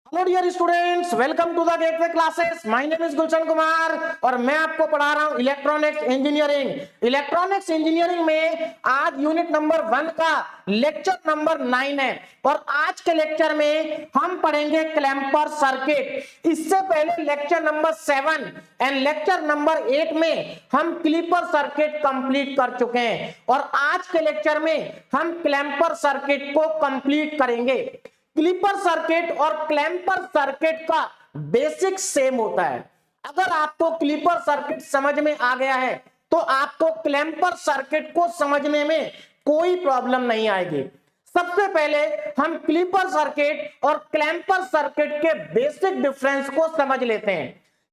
Hello dear students, welcome to the gateway classes. My name is Gulshan Kumar और मैं आपको पढ़ा रहा हूं इलेक्ट्रॉनिक्स इंजीनियरिंग। इलेक्ट्रॉनिक्स इंजीनियरिंग में आज यूनिट नंबर 1 का लेक्चर नंबर 9 है और आज के लेक्चर में हम पढ़ेंगे क्लैंपर सर्किट। इससे पहले lecture number 7 and lecture number 8 में हम क्लीपर सर्किट कंप्लीट कर चुके हैं और आज के लेक्चर में हम क्लैंपर सर्किट को कंप्लीट करेंगे। क्लीपर सर्किट और क्लैंपर सर्किट का बेसिक सेम होता है। अगर आपको क्लीपर सर्किट समझ में आ गया है तो आपको क्लैंपर सर्किट को समझने में कोई प्रॉब्लम नहीं आएगी। सबसे पहले हम क्लीपर सर्किट और क्लैंपर सर्किट के बेसिक डिफरेंस को समझ लेते हैं।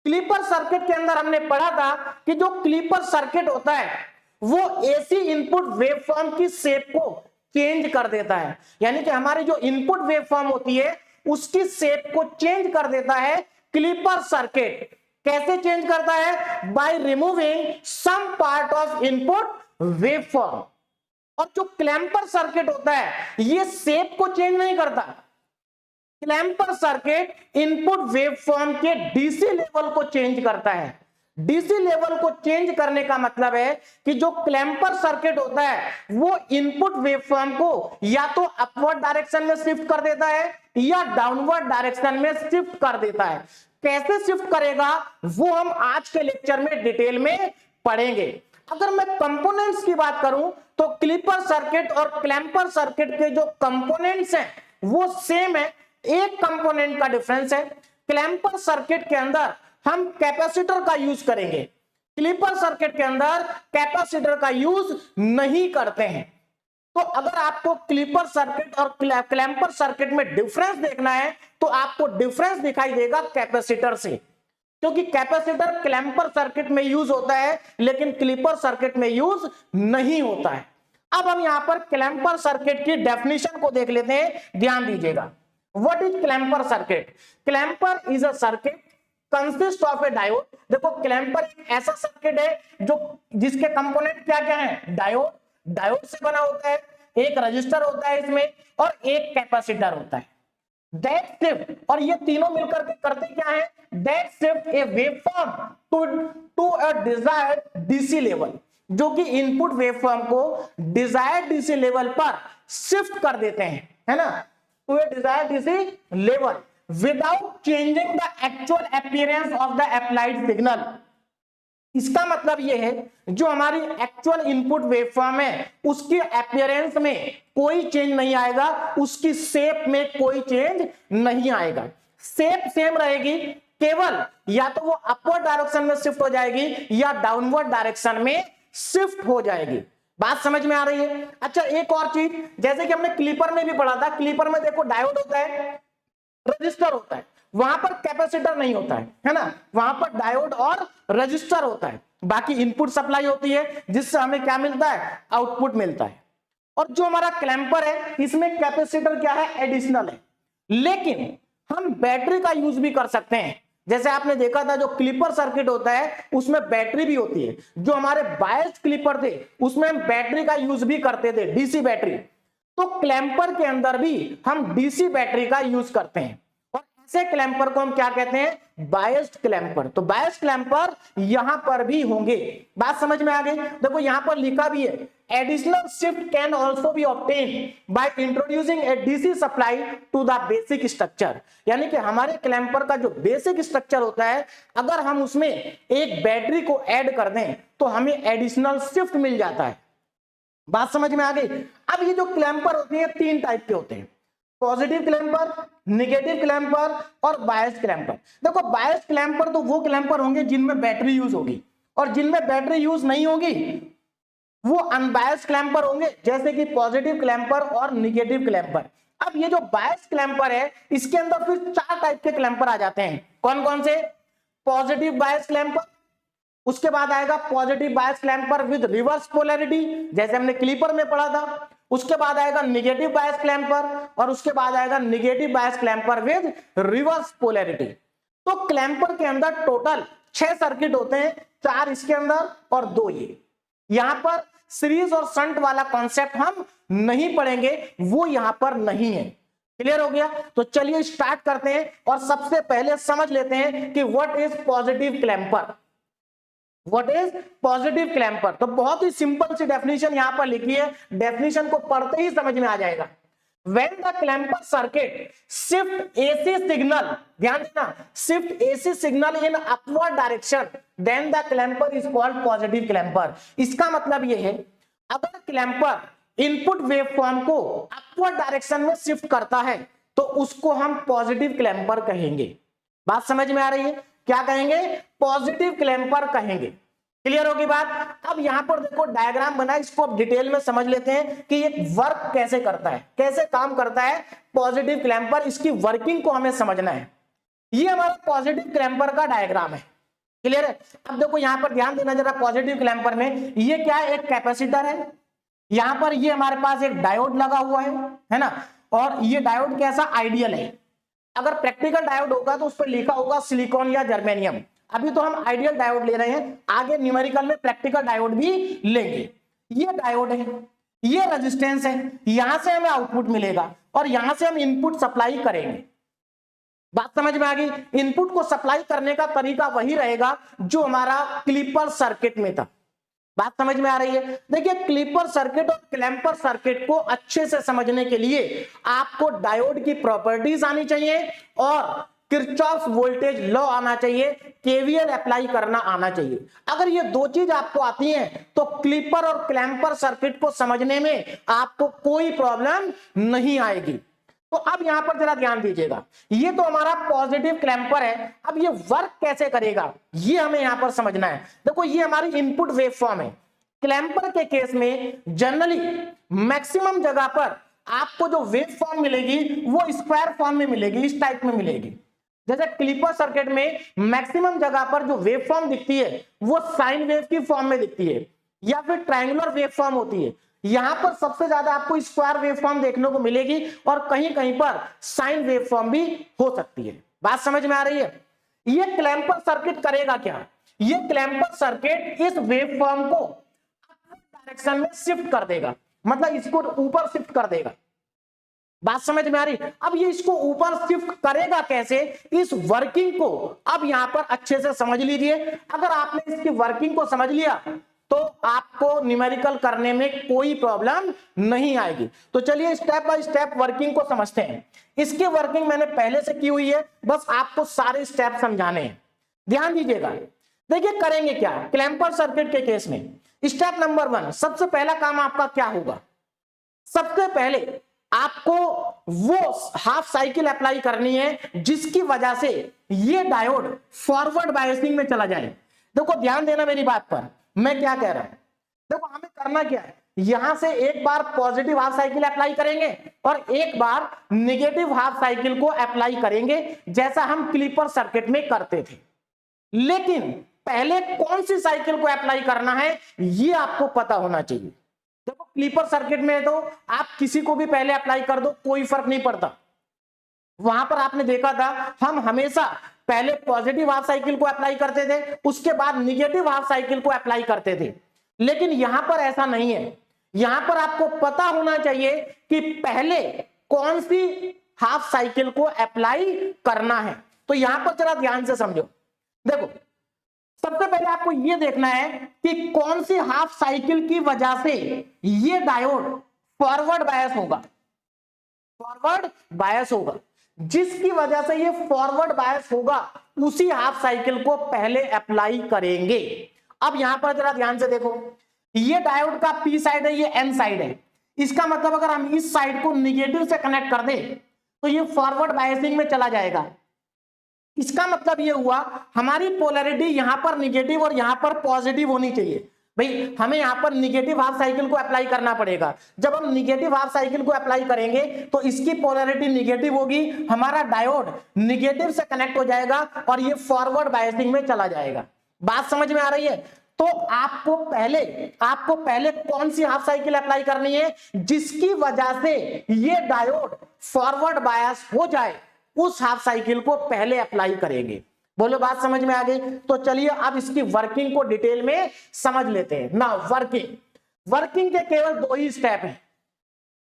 क्लीपर सर्किट के अंदर हमने पढ़ा था कि जो क्लीपर सर्किट होता है वो एसी इनपुट वेवफॉर्म की शेप को चेंज कर देता है, यानी कि हमारी जो इनपुट वेवफॉर्म होती है उसकी शेप को चेंज कर देता है क्लीपर सर्किट। कैसे चेंज करता है? By removing some part of input waveform. और जो क्लैंपर सर्किट होता है ये शेप को चेंज नहीं करता। क्लैंपर सर्किट इनपुट वेवफॉर्म के डीसी लेवल को चेंज करता है। डीसी लेवल को चेंज करने का मतलब है कि जो क्लैंपर सर्किट होता है वो इनपुट वेवफॉर्म को या तो अपवर्ड डायरेक्शन में शिफ्ट कर देता है या डाउनवर्ड डायरेक्शन में शिफ्ट कर देता है। कैसे शिफ्ट करेगा वो हम आज के लेक्चर में डिटेल में पढ़ेंगे। अगर मैं कंपोनेंट्स की बात करूं तो क्लीपर सर्किट और क्लैंपर सर्किट के जो कंपोनेंट्स हैं वो सेम है। एक कंपोनेंट का डिफरेंस है। क्लैंपर सर्किट के अंदर हम कैपेसिटर का यूज करेंगे, क्लीपर सर्किट के अंदर कैपेसिटर का यूज नहीं करते हैं। तो अगर आपको क्लीपर सर्किट और क्लैंपर सर्किट में डिफरेंस देखना है तो आपको डिफरेंस दिखाई देगा कैपेसिटर से, क्योंकि कैपेसिटर क्लैंपर सर्किट में यूज होता है लेकिन क्लीपर सर्किट में यूज नहीं होता है। अब हम यहां पर क्लैंपर सर्किट की डेफिनेशन को देख लेते हैं, ध्यान दीजिएगा। What is clamper circuit? Clamper is a circuit consist of a diode. देखो क्लैंपर एक ऐसा सर्किट है जो जिसके कंपोनेंट क्या क्या है? डायोड। डायोड से बना होता है, एक रजिस्टर होता है इसमें और एक कैपेसिटर होता है। दैट शिफ्ट, और ये तीनों मिलकर के करते क्या है? That shift a waveform to a desired DC level, जो कि इनपुट वेवफॉर्म को डिजायर्ड डीसी लेवल पर शिफ्ट कर देते हैं, है ना, to a desired DC level without changing the actual appearance of the applied signal। इसका मतलब यह है जो हमारी एक्चुअल इनपुट वेवफॉर्म है उसकी अपीयरेंस में कोई चेंज नहीं आएगा, उसकी शेप में कोई चेंज नहीं आएगा। शेप सेम रहेगी, केवल या तो वो अपवर्ड डायरेक्शन में शिफ्ट हो जाएगी या डाउनवर्ड डायरेक्शन में शिफ्ट हो जाएगी। बात समझ में आ रही है? अच्छा, एक और चीज, जैसे कि हमने क्लीपर में भी पढ़ा था, क्लीपर में देखो डायोड होता है, रजिस्टर होता है, वहां पर कैपेसिटर नहीं होता है ना, वहां पर डायोड और रजिस्टर होता है। बाकी इनपुट सप्लाई होती है जिससे हमें क्या मिलता है? आउटपुट मिलता है। और जो हमारा क्लैंपर है इसमें कैपेसिटर क्या है? एडिशनल है, लेकिन हम बैटरी का यूज भी कर सकते हैं। जैसे आपने देखा था जो क्लीपर सर्किट होता है उसमें बैटरी भी होती है। जो हमारे बायस्ड क्लीपर थे उसमें हम बैटरी का यूज भी करते थे, डीसी बैटरी। तो क्लैंपर के अंदर भी हम डीसी बैटरी का यूज करते हैं और ऐसे क्लैंपर को हम क्या कहते हैं? Biased clamper. तो बायस्ड क्लैंपर यहां पर भी होंगे। बात समझ में आ गई? देखो यहां पर लिखा भी है, additional shift can also be obtain by introducing a DC supply to the basic structure. यानी कि हमारे क्लैंपर का जो बेसिक स्ट्रक्चर होता है अगर हम उसमें एक बैटरी को ऐड कर दें तो हमें एडिशनल शिफ्ट मिल जाता है। बात समझ में आ गई? अब ये जो क्लैंपर होते हैं तीन टाइप के होते हैं, पॉजिटिव क्लैंपर, नेगेटिव क्लैंपर और बायस्ड क्लैंपर। देखो बायस्ड क्लैंपर तो वो क्लैंपर होंगे जिनमें बैटरी यूज होगी और जिनमें बैटरी यूज नहीं होगी वो अनबायस्ड क्लैंपर होंगे, जैसे कि पॉजिटिव क्लैंपर और नेगेटिव क्लैंपर। अब ये जो बायस्ड क्लैंपर है इसके अंदर फिर चार टाइप के क्लैंपर आ जाते हैं। कौन कौन से? पॉजिटिव बायस्ड क्लैंपर, उसके बाद आएगा positive bias clamper with reverse polarity, जैसे हमने क्लीपर में पढ़ा था। उसके बाद आएगा नेगेटिव बायस क्लैंपर और उसके बाद आएगा negative bias clamper with reverse polarity. तो क्लैंपर के अंदर टोटल 6 सर्किट होते हैं, 4 इसके अंदर और 2 ये। यहां पर सीरीज और शंट वाला कॉन्सेप्ट हम नहीं पढ़ेंगे, वो यहां पर नहीं है। क्लियर हो गया? तो चलिए स्टार्ट करते हैं और सबसे पहले समझ लेते हैं कि what is positive clamper. What is positive clamper? तो बहुत ही सिंपल सी डेफिनेशन यहां पर लिखी है, डेफिनेशन को पढ़ते ही समझ में आ जाएगा। When the clamper circuit shift AC signal, ध्यान देना, shift AC signal in upward direction, then the clamper is called positive clamper। इसका मतलब ये है, अगर क्लैंपर इनपुट वेवफॉर्म को अपवर्ड डायरेक्शन में शिफ्ट करता है तो उसको हम पॉजिटिव क्लैंपर कहेंगे। बात समझ में आ रही है? क्या कहेंगे? पॉजिटिव क्लैंपर कहेंगे। क्लियर होगी बात? अब यहां पर देखो डायग्राम बना है, इसको अब डिटेल में समझ लेते हैं कि ये वर्क कैसे करता है, कैसे काम करता है पॉजिटिव क्लैंपर। इसकी वर्किंग को हमें समझना है। ये हमारा पॉजिटिव क्लैंपर का डायग्राम है। क्लियर है? अब देखो यहां पर ध्यान देना जरा, पॉजिटिव क्लैंपर में ये क्या है? एक कैपेसिटर है, यहां पर ये हमारे पास एक डायोड लगा हुआ है ना, और ये डायोड कैसा? आइडियल है। अगर प्रैक्टिकल डायोड होगा तो उस पर लिखा होगा सिलिकॉन या जर्मेनियम। अभी तो हम आइडियल डायोड ले रहे हैं, आगे न्यूमेरिकल में प्रैक्टिकल डायोड भी लेंगे। ये डायोड है, ये रेजिस्टेंस है, यहां से हमें आउटपुट मिलेगा और यहां से हम इनपुट सप्लाई करेंगे। बात समझ में आ गई? इनपुट को सप्लाई करने का तरीका वही रहेगा जो हमारा क्लिपर सर्किट में था। बात समझ में आ रही है? देखिए क्लिपर सर्किट और क्लैंपर सर्किट को अच्छे से समझने के लिए आपको डायोड की प्रॉपर्टीज आनी चाहिए और किरचॉफ्स वोल्टेज लॉ आना चाहिए, केवीएल अप्लाई करना आना चाहिए। अगर ये दो चीज आपको आती हैं तो क्लिपर और क्लैंपर सर्किट को समझने में आपको कोई प्रॉब्लम नहीं आएगी। तो अब यहां पर जरा ध्यान दीजिएगा, ये तो हमारा पॉजिटिव क्लैंपर है। अब ये वर्क कैसे करेगा ये हमें यहां पर समझना है। देखो ये हमारी इनपुट वेवफॉर्म है। क्लैंपर के केस में जनरली मैक्सिमम जगह पर आपको जो वेवफॉर्म मिलेगी वो स्क्वायर फॉर्म में मिलेगी, इस टाइप में मिलेगी। जैसे क्लिपर सर्किट में मैक्सिमम जगह पर जो वेवफॉर्म दिखती है वो साइन वेव की फॉर्म में दिखती है या फिर ट्रायंगुलर वेवफॉर्म होती है। यहां पर सबसे ज्यादा आपको स्क्वायर वेवफॉर्म देखने को मिलेगी और कहीं कहीं पर साइन वेवफॉर्म भी हो सकती है। बात समझ में आ रही है? ये क्लैंपर सर्किट करेगा क्या? ये क्लैंपर सर्किट इस वेवफॉर्म को डायरेक्शन में शिफ्ट कर देगा, मतलब इसको ऊपर शिफ्ट कर देगा। बात समझ में आ रही? अब ये इसको ऊपर शिफ्ट करेगा कैसे, इस वर्किंग को अब यहां पर अच्छे से समझ लीजिए। अगर आपने इसकी वर्किंग को समझ लिया तो आपको न्यूमेरिकल करने में कोई प्रॉब्लम नहीं आएगी। तो चलिए स्टेप बाय स्टेप वर्किंग को समझते हैं। इसकी वर्किंग मैंने पहले से की हुई है, बस आपको सारे स्टेप समझाने हैं। ध्यान दीजिएगा। देखिए करेंगे क्या क्लैंपर सर्किट के केस में। स्टेप नंबर 1, सबसे पहला काम आपका क्या होगा? सबसे पहले आपको वो हाफ साइकिल अप्लाई करनी है जिसकी वजह से ये डायोड फॉरवर्ड बायसिंग में चला जाए। देखो ध्यान देना मेरी बात पर, मैं क्या कह रहा हूं। देखो हमें करना क्या है, यहां से एक बार पॉजिटिव हाफ साइकिल अप्लाई करेंगे और एक बार नेगेटिव हाफ साइकिल को अप्लाई करेंगे जैसा हम क्लिपर सर्किट में करते थे। लेकिन पहले कौन सी साइकिल को अप्लाई करना है ये आपको पता होना चाहिए। देखो क्लिपर सर्किट में तो आप किसी को भी पहले अप्लाई कर दो, कोई फर्क नहीं पड़ता। वहां पर आपने देखा था हम हमेशा पहले पॉजिटिव हाफ साइकिल को अप्लाई करते थे, उसके बाद नेगेटिव हाफ साइकिल को अप्लाई करते थे। लेकिन यहां पर ऐसा नहीं है। यहां पर आपको पता होना चाहिए कि पहले कौन सी हाफ साइकिल को अप्लाई करना है। तो यहां पर जरा ध्यान से समझो। देखो सबसे पहले आपको यह देखना है कि कौन सी हाफ साइकिल की वजह से ये डायोड फॉरवर्ड बायस होगा। फॉरवर्ड बायस होगा, जिसकी वजह से ये फॉरवर्ड बायस होगा उसी हाफ साइकिल को पहले अप्लाई करेंगे। अब यहां पर जरा ध्यान से देखो, ये डायोड का पी साइड है, ये एन साइड है। इसका मतलब अगर हम इस साइड को निगेटिव से कनेक्ट कर दें तो ये फॉरवर्ड बायसिंग में चला जाएगा। इसका मतलब ये हुआ हमारी पोलैरिटी यहां पर निगेटिव और यहां पर पॉजिटिव होनी चाहिए। भाई हमें यहां पर निगेटिव हाफ साइकिल को अप्लाई करना पड़ेगा। जब हम निगेटिव हाफ साइकिल को अप्लाई करेंगे तो इसकी पोलैरिटी निगेटिव होगी, हमारा डायोड निगेटिव से कनेक्ट हो जाएगा और ये फॉरवर्ड बायसिंग में चला जाएगा। बात समझ में आ रही है? तो आपको पहले कौन सी हाफ साइकिल अप्लाई करनी है जिसकी वजह से ये डायोड फॉरवर्ड बायस हो जाए, उस हाफ साइकिल को पहले अप्लाई करेंगे। बोलो बात समझ में आ गई? तो चलिए अब इसकी वर्किंग को डिटेल में समझ लेते हैं ना। वर्किंग के केवल 2 ही स्टेप हैं।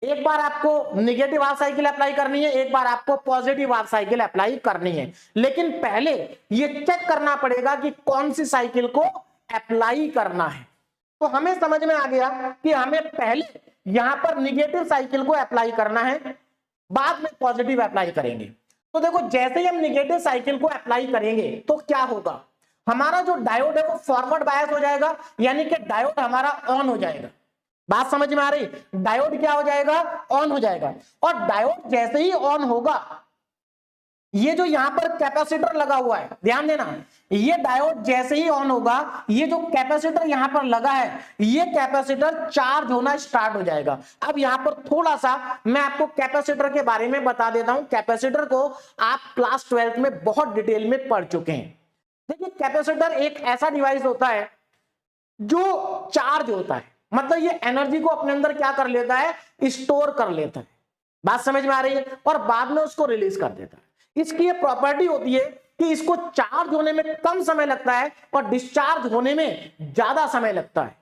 एक बार आपको नेगेटिव हाफ साइकिल अप्लाई करनी है, एक बार आपको पॉजिटिव हाफ साइकिल अप्लाई करनी है, लेकिन पहले ये चेक करना पड़ेगा कि कौन सी साइकिल को अप्लाई करना है। तो हमें समझ में आ गया कि हमें पहले यहां पर निगेटिव साइकिल को अप्लाई करना है, बाद में पॉजिटिव अप्लाई करेंगे। तो देखो जैसे ही हम निगेटिव साइकिल को अप्लाई करेंगे तो क्या होगा, हमारा जो डायोड है वो फॉरवर्ड बायस हो जाएगा, यानी कि डायोड हमारा ऑन हो जाएगा। बात समझ में आ रही, डायोड क्या हो जाएगा, ऑन हो जाएगा। और डायोड जैसे ही ऑन होगा, ये जो यहां पर कैपेसिटर लगा हुआ है, ध्यान देना, ये डायोड जैसे ही ऑन होगा, ये जो कैपेसिटर यहां पर लगा है, ये कैपेसिटर चार्ज होना स्टार्ट हो जाएगा। अब यहां पर थोड़ा सा मैं आपको कैपेसिटर के बारे में बता देता हूं। कैपेसिटर को आप क्लास 12th में बहुत डिटेल में पढ़ चुके हैं। देखिए कैपेसिटर एक ऐसा डिवाइस होता है जो चार्ज होता है, मतलब ये एनर्जी को अपने अंदर क्या कर लेता है, स्टोर कर लेता है। बात समझ में आ रही है, और बाद में उसको रिलीज कर देता है। इसकी ये प्रॉपर्टी होती है कि इसको चार्ज होने में कम समय लगता है और डिस्चार्ज होने में ज्यादा समय लगता है।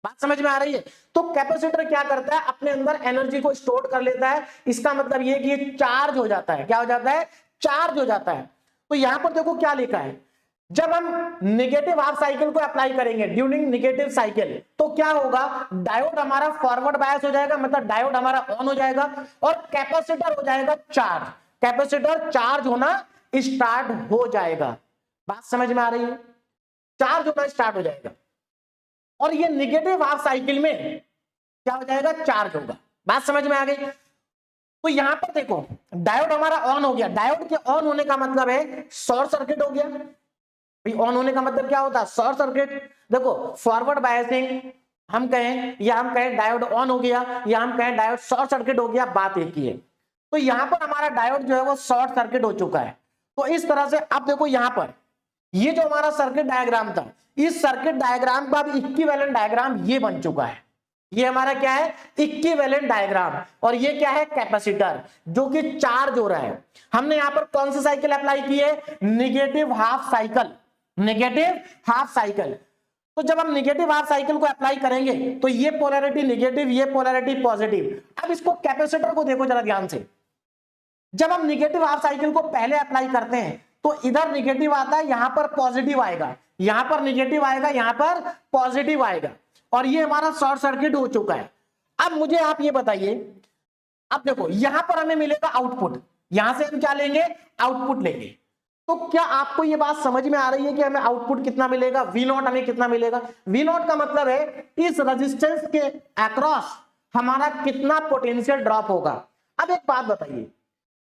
बात समझ में आ रही है। तो कैपेसिटर क्या करता है, अपने अंदर एनर्जी को स्टोर कर लेता है। इसका मतलब ये कि ये चार्ज हो जाता है। क्या हो जाता है, चार्ज हो जाता है। तो यहां पर देखो क्या लिखा है, जब हम नेगेटिव हाफ साइकिल को अप्लाई करेंगे ड्यूरिंग नेगेटिव साइकिल, तो क्या होगा, डायोड हमारा फॉरवर्ड बायस हो जाएगा, मतलब डायोड हमारा ऑन हो जाएगा और कैपेसिटर हो जाएगा चार्ज। कैपेसिटर चार्ज होना स्टार्ट हो जाएगा। बात समझ में आ रही है, चार्ज होना स्टार्ट हो जाएगा और ये नेगेटिव हाफ साइकिल में क्या हो जाएगा, चार्ज होगा। बात समझ में आ गई। तो यहां पर देखो डायोड हमारा ऑन हो गया। डायोड के ऑन होने का मतलब है शॉर्ट सर्किट हो गया। ऑन होने का मतलब क्या होता है, शॉर्ट सर्किट। देखो फॉरवर्ड बायसिंग हम कहें या हम कहें डायोड ऑन हो गया या हम कहें डायोड शॉर्ट सर्किट हो गया, बात एक ही है। तो यहां पर हमारा डायोड जो है वो शॉर्ट सर्किट हो चुका है। तो इस तरह से अब देखो यहां पर ये जो हमारा सर्किट डायग्राम था, इस सर्किट डायग्राम का अब इक्विवेलेंट डायग्राम ये बन चुका है। ये हमारा क्या है, इक्विवेलेंट डायग्राम। और ये क्या है, कैपेसिटर जो कि चार्ज हो रहा है। हमने यहां पर कौन सी साइकिल अप्लाई की है, negative half cycle. Negative half cycle. तो जब हम नेगेटिव हाफ साइकिल को अप्लाई करेंगे तो ये पोलैरिटी नेगेटिव, ये पोलैरिटी पॉजिटिव। अब इसको कैपेसिटर को देखो जरा ध्यान से। जब हम नेगेटिव हाफ साइकिल को पहले अप्लाई करते हैं तो इधर नेगेटिव आता है, यहां पर पॉजिटिव आएगा, यहां पर नेगेटिव आएगा, यहां पर पॉजिटिव आएगा, और ये हमारा शॉर्ट सर्किट हो चुका है। अब मुझे आप ये बताइए, अब देखो यहां पर हमें मिलेगा आउटपुट, यहां से हम क्या लेंगे, आउटपुट लेंगे। तो क्या आपको ये बात समझ में आ रही है कि हमें आउटपुट कितना मिलेगा, वी नॉट हमें कितना मिलेगा। वी नॉट का मतलब है इस रेजिस्टेंस के अक्रॉस हमारा कितना पोटेंशियल ड्रॉप होगा। अब एक बात बताइए,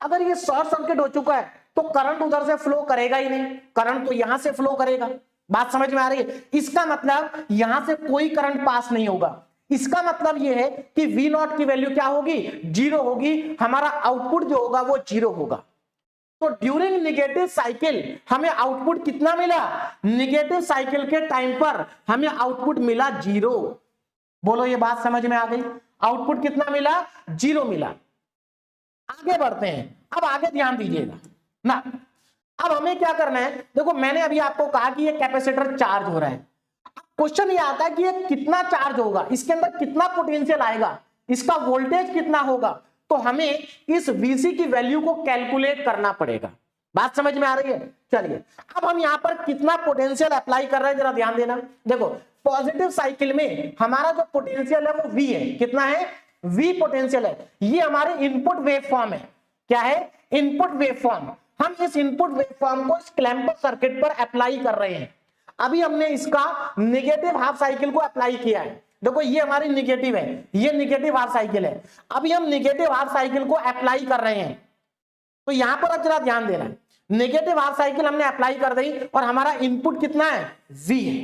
अगर ये शॉर्ट सर्किट हो चुका है तो करंट उधर से फ्लो करेगा ही नहीं, करंट तो यहां से फ्लो करेगा। बात समझ में आ रही है। इसका मतलब यहां से कोई करंट पास नहीं होगा। इसका मतलब यह है कि वी नॉट की वैल्यू क्या होगी, जीरो होगी। हमारा आउटपुट जो होगा वो जीरो होगा। तो ड्यूरिंग नेगेटिव साइकिल हमें आउटपुट कितना मिला, नेगेटिव साइकिल के टाइम पर हमें आउटपुट मिला जीरो। बोलो ये बात समझ में आ गई, आउटपुट कितना मिला, जीरो मिला। आगे बढ़ते हैं, अब आगे ध्यान दीजिएगा ना। अब हमें क्या करना है, देखो मैंने अभी आपको कहा कि ये कैपेसिटर चार्ज हो रहा है। क्वेश्चन ये आता है कि ये कितना चार्ज होगा, इसके अंदर कितना पोटेंशियल आएगा, इसका वोल्टेज कितना होगा। तो हमें इस Vc की वैल्यू को कैलकुलेट करना पड़ेगा। बात समझ में आ रही है। चलिए अब हम यहां पर कितना पोटेंशियल अप्लाई कर रहे हैं जरा ध्यान देना। देखो पॉजिटिव साइकिल में हमारा जो पोटेंशियल है वो V है, कितना है, V पोटेंशियल है। ये हमारे इनपुट वेवफॉर्म है। क्या है, इनपुट वेवफॉर्म। हम इस इनपुट वेवफॉर्म को इस क्लैंपर सर्किट पर अप्लाई कर रहे हैं। अभी हमने इसका नेगेटिव हाफ साइकिल को अप्लाई किया है। देखो ये हमारी नेगेटिव है, ये नेगेटिव हाफ साइकिल है। अभी हम नेगेटिव हाफ साइकिल को अप्लाई कर रहे हैं। तो यहां पर अब जरा ध्यान देना, नेगेटिव हाफ साइकिल हमने अप्लाई कर दी और हमारा इनपुट कितना है, V है।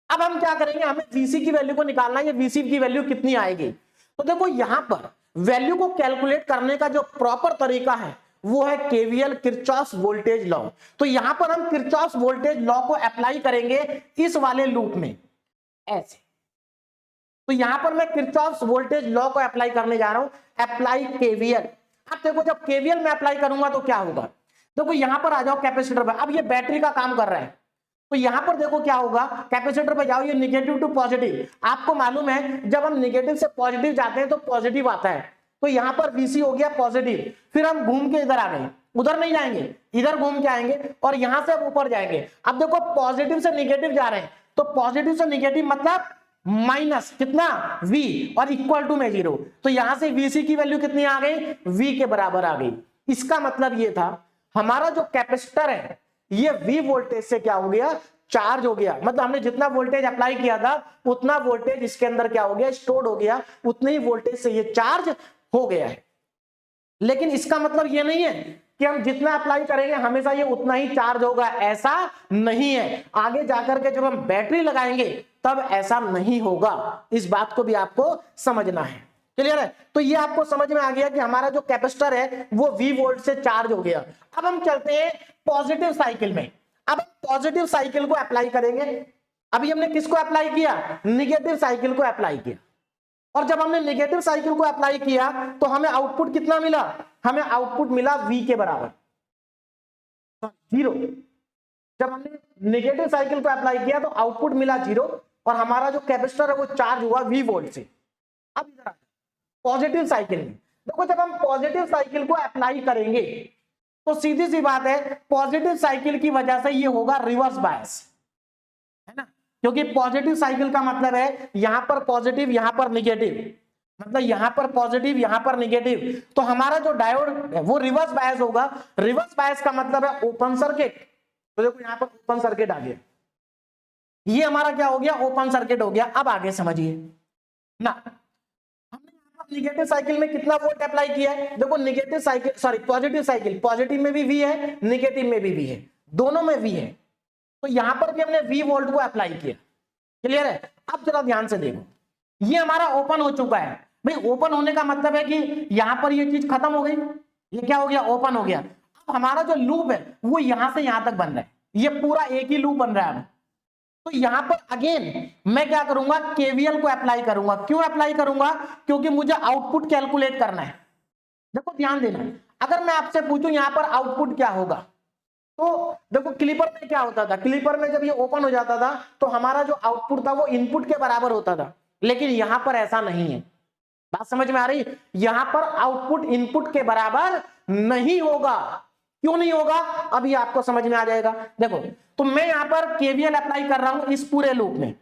अब हम क्या करेंगे, हमें Vc की वैल्यू को निकालना है, ये Vc की वैल्यू कितनी आएगी। तो देखो यहां पर वैल्यू को कैलकुलेट करने का जो प्रॉपर तरीका है वो है केवीएल, किरचॉफ वोल्टेज लॉ। तो यहां पर हम किरचॉफ वोल्टेज लॉ को अप्लाई करेंगे इस वाले लूप में, ऐसे। तो यहां पर मैं किरचॉफ वोल्टेज लॉ को अप्लाई करने जा रहा हूं, अप्लाई केवीएल। अब देखो जब केवीएल में अप्लाई करूंगा तो क्या होगा, देखो यहां पर आ जाओ कैपेसिटर पर। अब ये बैटरी का काम कर रहा है, तो यहां पर देखो क्या होगा, कैपेसिटर पे जाओ, ये निगेटिव टू पॉजिटिव, आपको मालूम है जब हम निगेटिव से पॉजिटिव जाते हैं तो पॉजिटिव आता है, तो यहां पर VC हो गया पॉजिटिव, फिर हम घूम के इधर आ गए, उधर नहीं जाएंगे, इधर घूम के आएंगे और यहां से अब ऊपर जाएंगे। अब देखो पॉजिटिव से निगेटिव जा रहे हैं, तो पॉजिटिव से निगेटिव मतलब माइनस कितना V और इक्वल टू में 0, तो यहां से VC की वैल्यू कितनी आ गई, V के बराबर आ गई। इसका मतलब ये था हमारा जो कैपेसिटर है ये V वोल्टेज से क्या हो गया, चार्ज हो गया, मतलब हमने जितना वोल्टेज अप्लाई किया था उतना वोल्टेज इसके अंदर क्या हो गया, स्टोर्ड हो गया, उतने ही वोल्टेज से ये चार्ज हो गया है। लेकिन इसका मतलब ये नहीं है कि हम जितना अप्लाई करेंगे हमेशा ये उतना ही चार्ज होगा, ऐसा नहीं है। आगे जाकर के जब हम बैटरी लगाएंगे तब ऐसा नहीं होगा, इस बात को भी आपको समझना है। क्लियर है? तो ये आपको समझ में आ गया कि हमारा जो कैपेसिटर है वो V वोल्ट से चार्ज हो गया। अब हम चलते हैं पॉजिटिव साइकिल में। अब पॉजिटिव साइकिल को अप्लाई करेंगे। अभी हमने किसको अप्लाई किया, निगेटिव साइकिल को अप्लाई किया, और जब हमने नेगेटिव साइकिल को अप्लाई किया तो हमें आउटपुट कितना मिला, हमें आउटपुट मिला V के बराबर 0। जब हमने नेगेटिव साइकिल को अप्लाई किया तो आउटपुट मिला 0 और हमारा जो कैपेसिटर है वो चार्ज हुआ V वोल्ट से। अब इधर पॉजिटिव साइकिल में देखो, जब हम पॉजिटिव साइकिल को अप्लाई करेंगे तो सीधी सी बात है पॉजिटिव साइकिल की वजह से ये होगा रिवर्स बायस, है ना, क्योंकि पॉजिटिव साइकिल का मतलब है यहां पर पॉजिटिव यहां पर निगेटिव, मतलब यहां पर पॉजिटिव यहां पर निगेटिव, तो हमारा जो डायोड है वो रिवर्स बायस होगा। रिवर्स बायस का मतलब है ओपन सर्किट, तो देखो यहां पर ओपन सर्किट आ गया, ये हमारा क्या हो गया, ओपन सर्किट हो गया। अब आगे समझिए ना, निगेटिव साइकिल में कितना वोल्ट अप्लाई किया है, देखो negative cycle sorry positive cycle, positive में भी V है निगेटिव में भी V है, दोनों में V है, तो यहां पर भी हमने V वोल्ट को अप्लाई किया। क्लियर है? अब जरा ध्यान से देखो, ये हमारा ओपन हो चुका है। भाई ओपन होने का मतलब है कि यहां पर ये चीज खत्म हो गई, ये क्या हो गया, ओपन हो गया। अब हमारा जो लूप है वो यहां से यहां तक बन रहा है, ये पूरा एक ही लूप बन रहा है। तो यहां पर अगेन मैं क्या करूंगा, केवीएल को अप्लाई करूंगा। क्यों अप्लाई करूंगा, क्योंकि मुझे आउटपुट कैलकुलेट करना है। देखो ध्यान देना, अगर मैं आपसे पूछूं यहां पर आउटपुट क्या होगा, तो देखो क्लिपर में क्या होता था, क्लिपर में जब ये ओपन हो जाता था तो हमारा जो आउटपुट था वो इनपुट के बराबर होता था, लेकिन यहां पर ऐसा नहीं है। बात समझ में आ रही, यहां पर आउटपुट इनपुट के बराबर नहीं होगा। क्यों नहीं होगा, अभी आपको समझ में आ जाएगा। देखो तो मैं यहां पर केवीएल अप्लाई कर रहा हूं इस पूरे लूप में।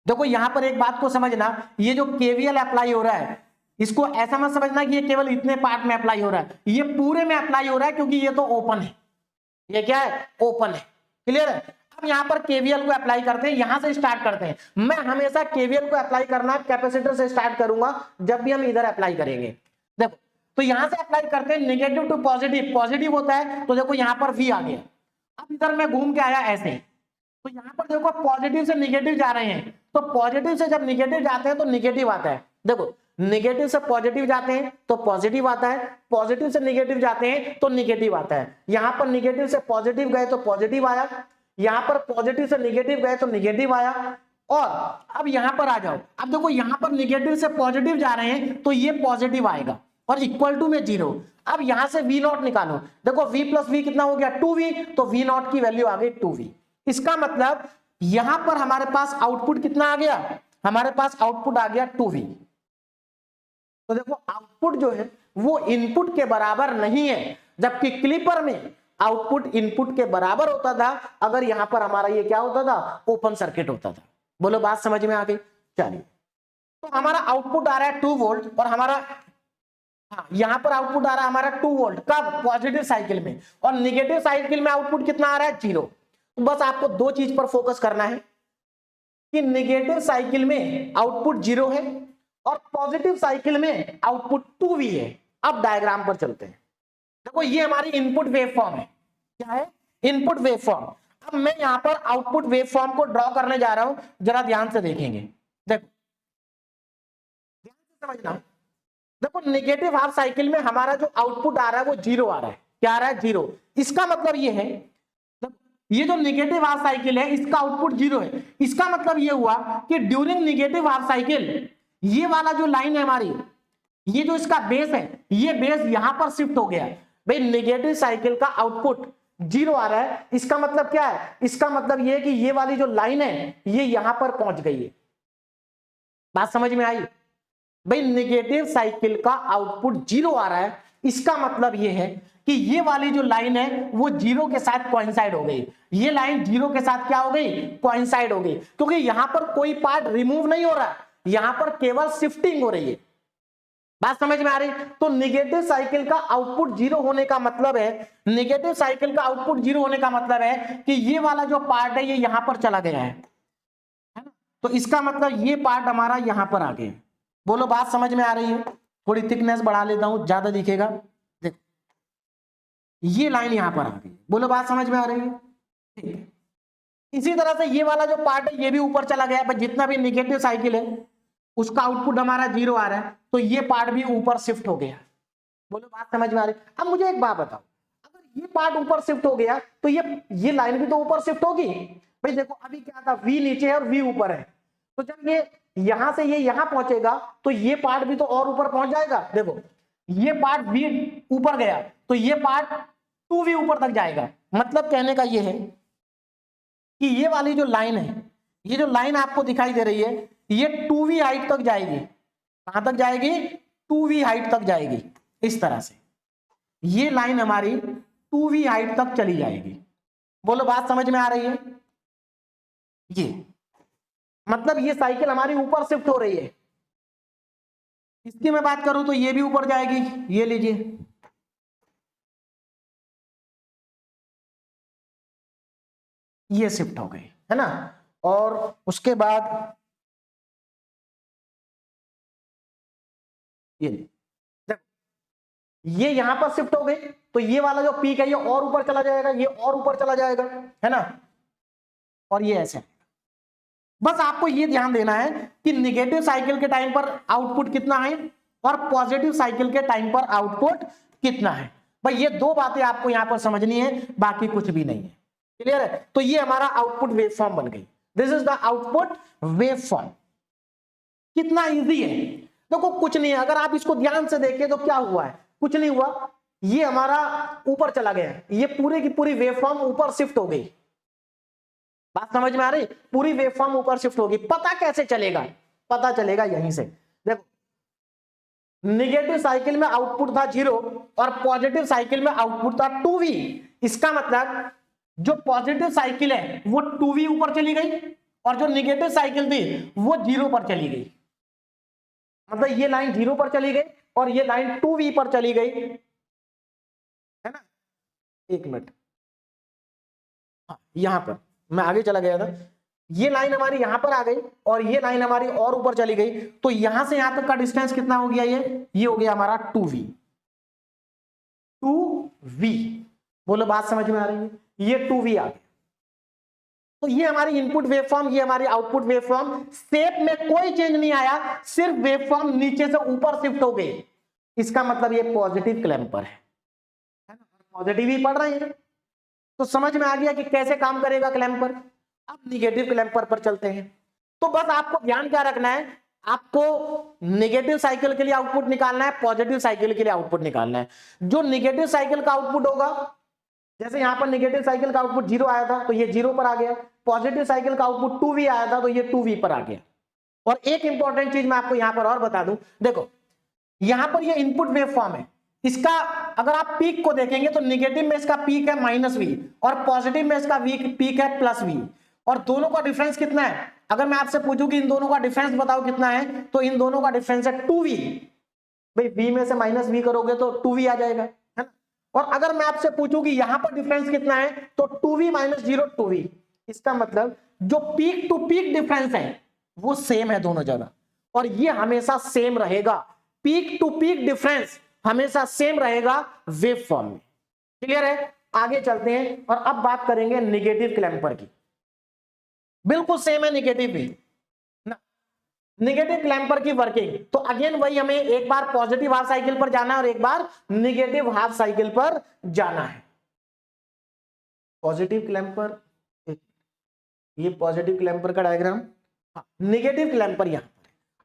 देखो यहां पर एक बात को समझना, ये जो केवीएल अप्लाई हो रहा है इसको ऐसा मत समझना कि ये केवल इतने पार्ट में अप्लाई हो रहा है, ये पूरे में अप्लाई हो रहा है, क्योंकि ये तो ओपन है, ये क्या है, ओपन है। क्लियर है? अब यहां पर केवीएल को अप्लाई करते हैं, यहां से स्टार्ट करते हैं। मैं हमेशा केवीएल को अप्लाई करना कैपेसिटर से स्टार्ट करूंगा जब भी हम इधर अप्लाई करेंगे। देखो तो यहां से अप्लाई करते हैं, नेगेटिव टू पॉजिटिव, पॉजिटिव होता है तो देखो यहां पर V आ गया। अब इधर मैं घूम के आया ऐसे, तो यहां पर देखो पॉजिटिव से निगेटिव जा रहे हैं, तो पॉजिटिव से जब निगेटिव जाते हैं तो निगेटिव आता है। देखो निगेटिव से पॉजिटिव जाते हैं तो पॉजिटिव आता है, पॉजिटिव से निगेटिव जाते हैं तो निगेटिव आता है। यहां पर निगेटिव से पॉजिटिव गए तो पॉजिटिव आया, यहां पर पॉजिटिव से निगेटिव गए तो निगेटिव आया। और अब यहां पर आ जाओ, अब देखो यहां पर निगेटिव से पॉजिटिव जा रहे हैं तो ये पॉजिटिव आएगा और इक्वल टू में 0। अब यहां से V नॉट निकालो, देखो V प्लस V कितना हो गया, 2V, तो V नॉट की वैल्यू आ गई 2V। इसका मतलब यहां पर हमारे पास आउटपुट कितना आ गया, हमारे पास आउटपुट आ गया 2V। तो देखो आउटपुट जो है वो इनपुट के बराबर नहीं है, जबकि क्लिपर में आउटपुट इनपुट के बराबर होता था अगर यहां पर हमारा ये क्या होता था, ओपन सर्किट होता था। बोलो बात समझ में आ गई? चलिए, तो हमारा आउटपुट आ रहा है 2 वोल्ट और हमारा यहां पर आउटपुट आ रहा है हमारा 2 वोल्ट, कब, पॉजिटिव साइकिल में, और निगेटिव साइकिल में आउटपुट कितना आ रहा है, 0। तो बस आपको दो चीज पर फोकस करना है कि निगेटिव साइकिल में आउटपुट 0 है और पॉजिटिव साइकिल में आउटपुट 2V है। अब डायग्राम पर चलते हैं। देखो ये हमारी इनपुट वेवफॉर्म है, क्या है, इनपुट वेवफॉर्म। अब मैं यहां पर आउटपुट वेवफॉर्म को ड्रॉ करने जा रहा हूं, जरा ध्यान से देखेंगे। देखो ध्यान से समझना, देखो नेगेटिव हाफ साइकिल में हमारा जो आउटपुट आ रहा है वो 0 आ रहा है। क्या आ रहा है, 0। इसका मतलब ये है, ये जो नेगेटिव हाफ साइकिल है इसका आउटपुट 0 है। इसका मतलब ये हुआ कि ड्यूरिंग नेगेटिव हाफ साइकिल ये वाला जो लाइन है हमारी, ये जो इसका बेस है, ये बेस यहां पर शिफ्ट हो गया। भाई नेगेटिव साइकिल का आउटपुट जीरो आ रहा है, इसका मतलब क्या है, इसका मतलब ये है कि ये वाली जो लाइन है ये यहां पर पहुंच गई है। बात समझ में आई भाई? नेगेटिव साइकिल का आउटपुट जीरो आ रहा है, इसका मतलब ये है कि ये वाली जो लाइन है वो जीरो के साथ कोइंसाइड हो गई। ये लाइन जीरो के साथ क्या हो गई, कोइंसाइड हो गई, क्योंकि यहां पर कोई पार्ट रिमूव नहीं हो रहा, यहां पर केवल शिफ्टिंग हो रही है। बात समझ में आ रही? तो नेगेटिव साइकिल का आउटपुट जीरो होने का मतलब है, नेगेटिव साइकिल का आउटपुट जीरो होने का मतलब है कि ये वाला जो पार्ट है ये यहां पर चला गया है ना? तो इसका मतलब ये पार्ट हमारा यहां पर आ गया। बोलो बात समझ में आ रही है? थोड़ी थिकनेस बढ़ा लेता हूं, ज्यादा दिखेगा। देखो ये लाइन यहां पर आ गई, बोलो बात समझ में आ रही है? ठीक है। इसी तरह से ये वाला जो पार्ट है ये भी ऊपर चला गया, पर जितना भी नेगेटिव साइकिल है उसका आउटपुट हमारा जीरो आ रहा है, तो ये पार्ट भी ऊपर शिफ्ट हो गया। बोलो बात समझ में आ रही? अब मुझे एक बात बताओ, अगर ये पार्ट ऊपर शिफ्ट हो गया तो ये लाइन भी तो ऊपर शिफ्ट होगी। भाई देखो अभी क्या था, V नीचे है और V ऊपर है, तो जब ये यहां से ये यहां पहुंचेगा तो ये पार्ट भी तो और ऊपर पहुंच जाएगा। देखो ये पार्ट V ऊपर गया तो ये पार्ट 2V ऊपर तक जाएगा। मतलब कहने का ये है कि ये वाली जो लाइन है, ये जो लाइन आपको दिखाई दे रही है, ये 2V हाइट तक जाएगी। कहां तक जाएगी? 2V हाइट तक जाएगी। इस तरह से ये लाइन हमारी 2V हाइट तक चली जाएगी। बोलो बात समझ में आ रही है? ये मतलब ये साइकिल हमारी ऊपर शिफ्ट हो रही है। इसकी मैं बात करूं तो ये भी ऊपर जाएगी, ये लीजिए, ये शिफ्ट हो गई है ना। और उसके बाद ये यहां पर शिफ्ट हो गई तो ये वाला जो पीक है ये और ऊपर चला जाएगा, ये और ऊपर चला जाएगा, है ना। और ये ऐसे, बस आपको ये ध्यान देना है कि नेगेटिव साइकिल के टाइम पर आउटपुट कितना है और पॉजिटिव साइकिल के टाइम पर आउटपुट कितना है। भाई ये दो बातें आपको यहां पर समझनी है, बाकी कुछ भी नहीं है। क्लियर है? तो ये हमारा आउटपुट वेवफॉर्म बन गई। This is the output waveform. कितना इजी है, देखो कुछ नहीं है, अगर आप इसको ध्यान से देखें तो क्या हुआ है, कुछ नहीं हुआ, ये हमारा ऊपर चला गया, ये पूरी की पूरी वेवफॉर्म ऊपर शिफ्ट हो गई। बात समझ में आ रही? पूरी वेवफॉर्म ऊपर शिफ्ट होगी। पता कैसे चलेगा? पता चलेगा यहीं से। देखो नेगेटिव साइकिल में आउटपुट था 0 और पॉजिटिव साइकिल में आउटपुट था 2V। इसका मतलब जो पॉजिटिव साइकिल है वो 2V ऊपर चली गई और जो नेगेटिव साइकिल थी वो 0 पर चली गई। मतलब ये लाइन 0 पर चली गई और ये लाइन 2V पर चली गई, है ना। एक मिनट, हाँ यहां पर मैं आगे चला गया था, ये लाइन हमारी यहां पर आ गई और ये लाइन हमारी और ऊपर चली गई, तो यहां से यहां तक का डिस्टेंस कितना हो गया, ये हो गया हमारा 2V। 2V, बोलो बात समझ में आ रही है? ये 2V आ गया। तो ये हमारी इनपुट वेवफॉर्म, ये हमारी आउटपुट वेवफॉर्म, शेप में कोई चेंज नहीं आया, सिर्फ वेवफॉर्म नीचे से ऊपर शिफ्ट हो गई। इसका मतलब ये पॉजिटिव क्लैंपर है ना, पॉजिटिव ही पढ़ रहे हैं। तो समझ में आ गया कि कैसे काम करेगा क्लैंपर। अब निगेटिव क्लैंपर पर चलते हैं। तो बस आपको ध्यान क्या रखना है, आपको नेगेटिव साइकिल के लिए आउटपुट निकालना है, पॉजिटिव साइकिल के लिए आउटपुट निकालना है। जो नेगेटिव साइकिल का आउटपुट होगा, जैसे यहां पर नेगेटिव साइकिल का आउटपुट 0 आया था तो ये 0 पर आ गया, पॉजिटिव साइकिल का आउटपुट 2V आया था तो ये 2V पर आ गया। और एक इंपॉर्टेंट चीज मैं आपको यहां पर और बता दूं, देखो यहां पर ये इनपुट वेवफॉर्म है, इसका अगर आप पीक को देखेंगे तो नेगेटिव में इसका पीक है -V और पॉजिटिव में इसका पीक है +V, और दोनों का डिफरेंस कितना है? अगर मैं आपसे पूछूं कि इन दोनों का डिफरेंस बताओ कितना है, तो इन दोनों का डिफरेंस है 2V। भाई V में से -V करोगे तो 2V आ जाएगा, है ना। और अगर मैं आपसे पूछूं कि यहां पर डिफरेंस कितना है, तो 2V - 0 2V। इसका मतलब जो पीक टू पीक डिफरेंस है वो सेम है दोनों जगह, और ये हमेशा सेम रहेगा। पीक टू पीक डिफरेंस हमेशा सेम रहेगा वेवफॉर्म में। क्लियर है? आगे चलते हैं और अब बात करेंगे नेगेटिव क्लैंपर की। बिल्कुल सेम है नेगेटिव भी ना, नेगेटिव क्लैंपर की वर्किंग। तो अगेन वही, हमें एक बार पॉजिटिव हाफ साइकिल पर जाना है और एक बार नेगेटिव हाफ साइकिल पर जाना है। पॉजिटिव क्लैंपर, ये पॉजिटिव क्लैंपर का डायग्राम, नेगेटिव क्लैंपर यहां।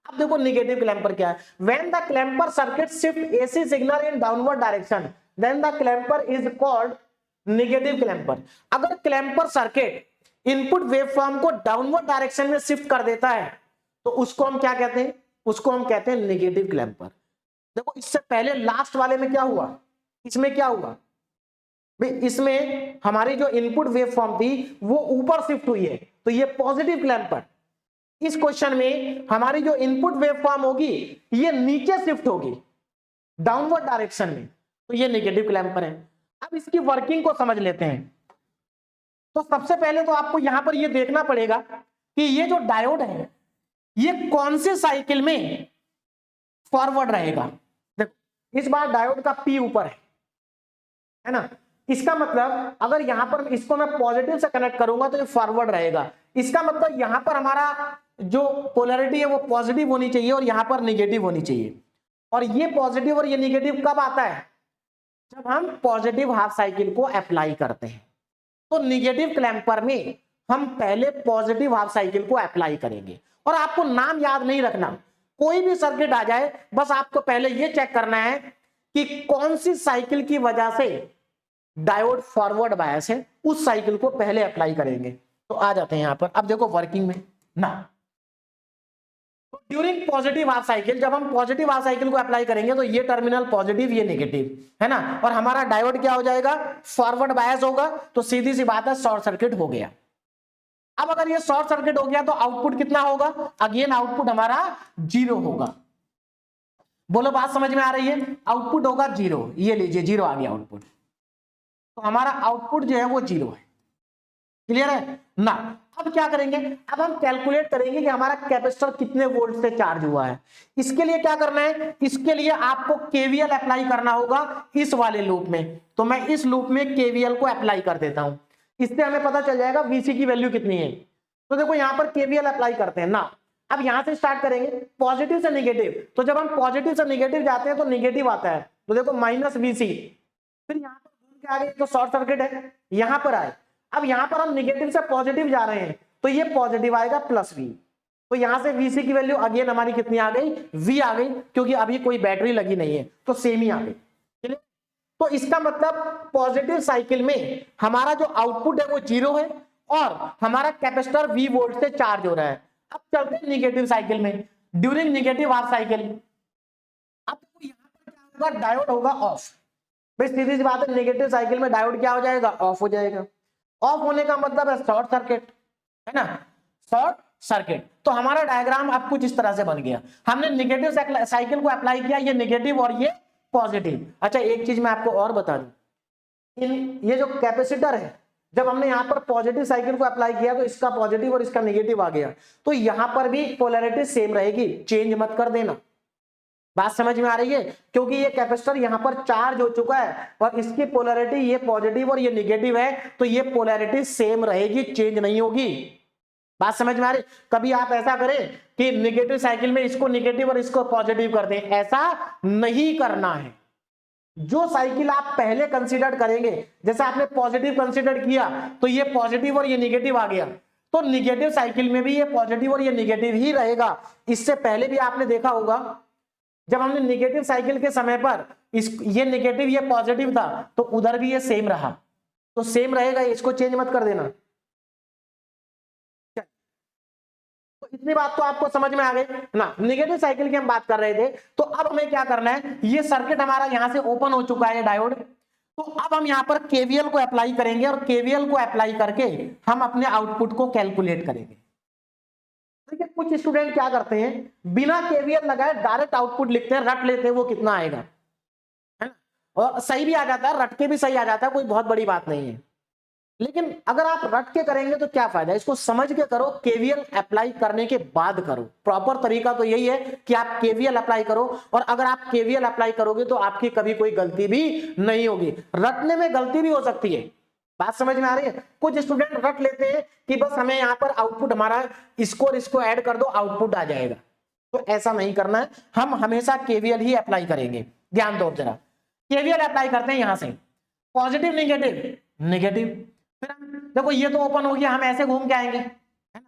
अब देखो नेगेटिव क्लैंपर क्या है। When the clamper circuit shift AC signal in downward direction then the clamper is called negative clamper. अगर क्लैंपर सर्किट इनपुट वेवफॉर्म को डाउनवर्ड डायरेक्शन में शिफ्ट कर देता है तो उसको हम क्या कहते हैं, उसको हम कहते हैं नेगेटिव क्लैंपर। देखो इससे पहले लास्ट वाले में क्या हुआ, इसमें क्या हुआ भाई, इसमें हमारी जो इनपुट वेवफॉर्म थी वो ऊपर शिफ्ट हुई है तो ये पॉजिटिव क्लैंपर। इस क्वेश्चन में हमारी जो इनपुट वेवफॉर्म होगी ये नीचे शिफ्ट होगी डाउनवर्ड डायरेक्शन में, तो ये नेगेटिव क्लैंपर है। अब इसकी वर्किंग को समझ लेते हैं। तो सबसे पहले तो आपको यहां पर ये देखना पड़ेगा कि ये जो डायोड है ये कौन से साइकिल में फॉरवर्ड रहेगा। देखो इस बार डायोड का पी ऊपर है ना, इसका मतलब अगर यहां पर इसको मैं पॉजिटिव से कनेक्ट करूंगा तो ये फॉरवर्ड रहेगा। इसका मतलब यहां पर हमारा जो पोलैरिटी है वो पॉजिटिव होनी चाहिए और यहां पर नेगेटिव होनी चाहिए। और ये पॉजिटिव और ये नेगेटिव कब आता है, जब हम पॉजिटिव हाफ साइकिल को अप्लाई करते हैं। तो नेगेटिव क्लैंपर में हम पहले पॉजिटिव हाफ साइकिल को अप्लाई करेंगे। और आपको नाम याद नहीं रखना, कोई भी सर्किट आ जाए बस आपको पहले ये चेक करना है कि कौन सी साइकिल की वजह से डायोड फॉरवर्ड बायस है, उस साइकिल को पहले अप्लाई करेंगे। तो आ जाते हैं यहां पर। अब देखो वर्किंग में ना, ड्यूरिंग पॉजिटिव हाफ साइकिल, जब हम पॉजिटिव हाफ साइकिल को अप्लाई करेंगे तो ये टर्मिनल पॉजिटिव ये नेगेटिव है ना, और हमारा डायोड क्या हो जाएगा, फॉरवर्ड बायस होगा। तो सीधी सी बात है शॉर्ट सर्किट हो गया। अब अगर ये शॉर्ट सर्किट हो गया तो आउटपुट कितना होगा, अगेन आउटपुट हमारा 0 होगा। बोलो बात समझ में आ रही है, आउटपुट होगा 0। ये लीजिए 0 आ गया आउटपुट, तो हमारा आउटपुट जो है वो 0 है। क्लियर है ना। अब क्या करेंगे, अब हम कैलकुलेट करेंगे कि हमारा कैपेसिटर कितने वोल्ट से चार्ज हुआ है। इसके लिए क्या करना है, इसके लिए आपको केवीएल अप्लाई करना होगा इस वाले लूप में। तो मैं इस लूप में केवीएल को अप्लाई कर देता हूं, इससे हमें पता चल जाएगा वीसी की वैल्यू कितनी है। तो देखो यहां पर केवीएल अप्लाई करते हैं ना। अब यहां से स्टार्ट करेंगे पॉजिटिव से नेगेटिव, तो जब हम पॉजिटिव से नेगेटिव जाते हैं तो नेगेटिव आता है। तो देखो माइनस वीसी, फिर यहां पर घूम के आगे तो शॉर्ट सर्किट है, यहां पर आए। अब यहां पर हम नेगेटिव से पॉजिटिव जा रहे हैं तो ये पॉजिटिव आएगा प्लस वी। तो यहां से वीसी की वैल्यू अगेन हमारी कितनी आ गई, वी आ गई, क्योंकि अभी कोई बैटरी लगी नहीं है तो सेम ही आ गई। तो इसका मतलब पॉजिटिव साइकिल में हमारा जो आउटपुट है वो 0 है और हमारा कैपेसिटर V वोल्ट से चार्ज हो रहा है। अब चलते हैं निगेटिव साइकिल में, ड्यूरिंग निगेटिव हाफ साइकिल। अब यहां पर क्या होगा, डायोड होगा ऑफ। भाई सीधी सी बात है, नेगेटिव साइकिल में डायोड क्या हो जाएगा, ऑफ हो जाएगा। ऑफ होने का मतलब है शॉर्ट सर्किट, है ना, शॉर्ट सर्किट। तो हमारा डायग्राम अब कुछ इस तरह से बन गया। हमने नेगेटिव साइकिल को अप्लाई किया, ये नेगेटिव और ये पॉजिटिव। अच्छा एक चीज मैं आपको और बता दूं, ये जो कैपेसिटर है, जब हमने यहां पर पॉजिटिव साइकिल को अप्लाई किया तो इसका पॉजिटिव और इसका नेगेटिव आ गया, तो यहां पर भी पोलैरिटी सेम रहेगी, चेंज मत कर देना। बात समझ में आ रही है, क्योंकि ये कैपेसिटर यहां पर चार्ज हो चुका है और इसकी पोलैरिटी ये पॉजिटिव और ये नेगेटिव है, तो ये पोलैरिटी सेम रहेगी, चेंज नहीं होगी। बात समझ में आ रही। कभी आप ऐसा करें कि नेगेटिव साइकिल में इसको नेगेटिव और इसको पॉजिटिव कर दें, ऐसा नहीं करना है। जो साइकिल आप पहले कंसीडर करेंगे, जैसे आपने पॉजिटिव कंसीडर किया तो ये पॉजिटिव और ये नेगेटिव आ गया, तो नेगेटिव साइकिल में भी ये पॉजिटिव और ये नेगेटिव ही रहेगा। इससे पहले भी आपने देखा होगा, जब हमने नेगेटिव साइकिल के समय पर ये नेगेटिव ये पॉजिटिव था तो उधर भी ये सेम रहा, तो सेम रहेगा, इसको चेंज मत कर देना। तो इतनी बात तो आपको समझ में आ गई ना। नेगेटिव साइकिल की हम बात कर रहे थे, तो अब हमें क्या करना है, ये सर्किट हमारा यहां से ओपन हो चुका है डायोड, तो अब हम यहां पर केवीएल को अप्लाई करेंगे और केवीएल को अप्लाई करके हम अपने आउटपुट को कैलकुलेट करेंगे। देखिए कुछ स्टूडेंट क्या करते हैं, बिना केवीएल लगाए डायरेक्ट आउटपुट लिखते हैं, रट लेते हैं वो कितना आएगा, है ना, और सही भी आ जाता है, रट के भी सही आ जाता है, कोई बहुत बड़ी बात नहीं है। लेकिन अगर आप रट के करेंगे तो क्या फायदा, इसको समझ के करो, केवीएल अप्लाई करने के बाद करो। प्रॉपर तरीका तो यही है कि आप केवीएल अप्लाई करो, और अगर आप केवीएल अप्लाई करोगे तो आपकी कभी कोई गलती भी नहीं होगी। रटने में गलती भी हो सकती है, बात समझ में आ रही है। कुछ स्टूडेंट रट लेते हैं कि बस हमें यहाँ पर आउटपुट हमारा इसको ऐड कर दो, आउटपुट आ जाएगा, तो ऐसा नहीं करना है। हम हमेशा केवीएल ही अप्लाई करेंगे। ध्यान दो जरा, केवीएल अप्लाई करते हैं यहां से, पॉजिटिव नेगेटिव नेगेटिव, फिर हम देखो ये तो ओपन हो गया, हम ऐसे घूम के आएंगे, है ना।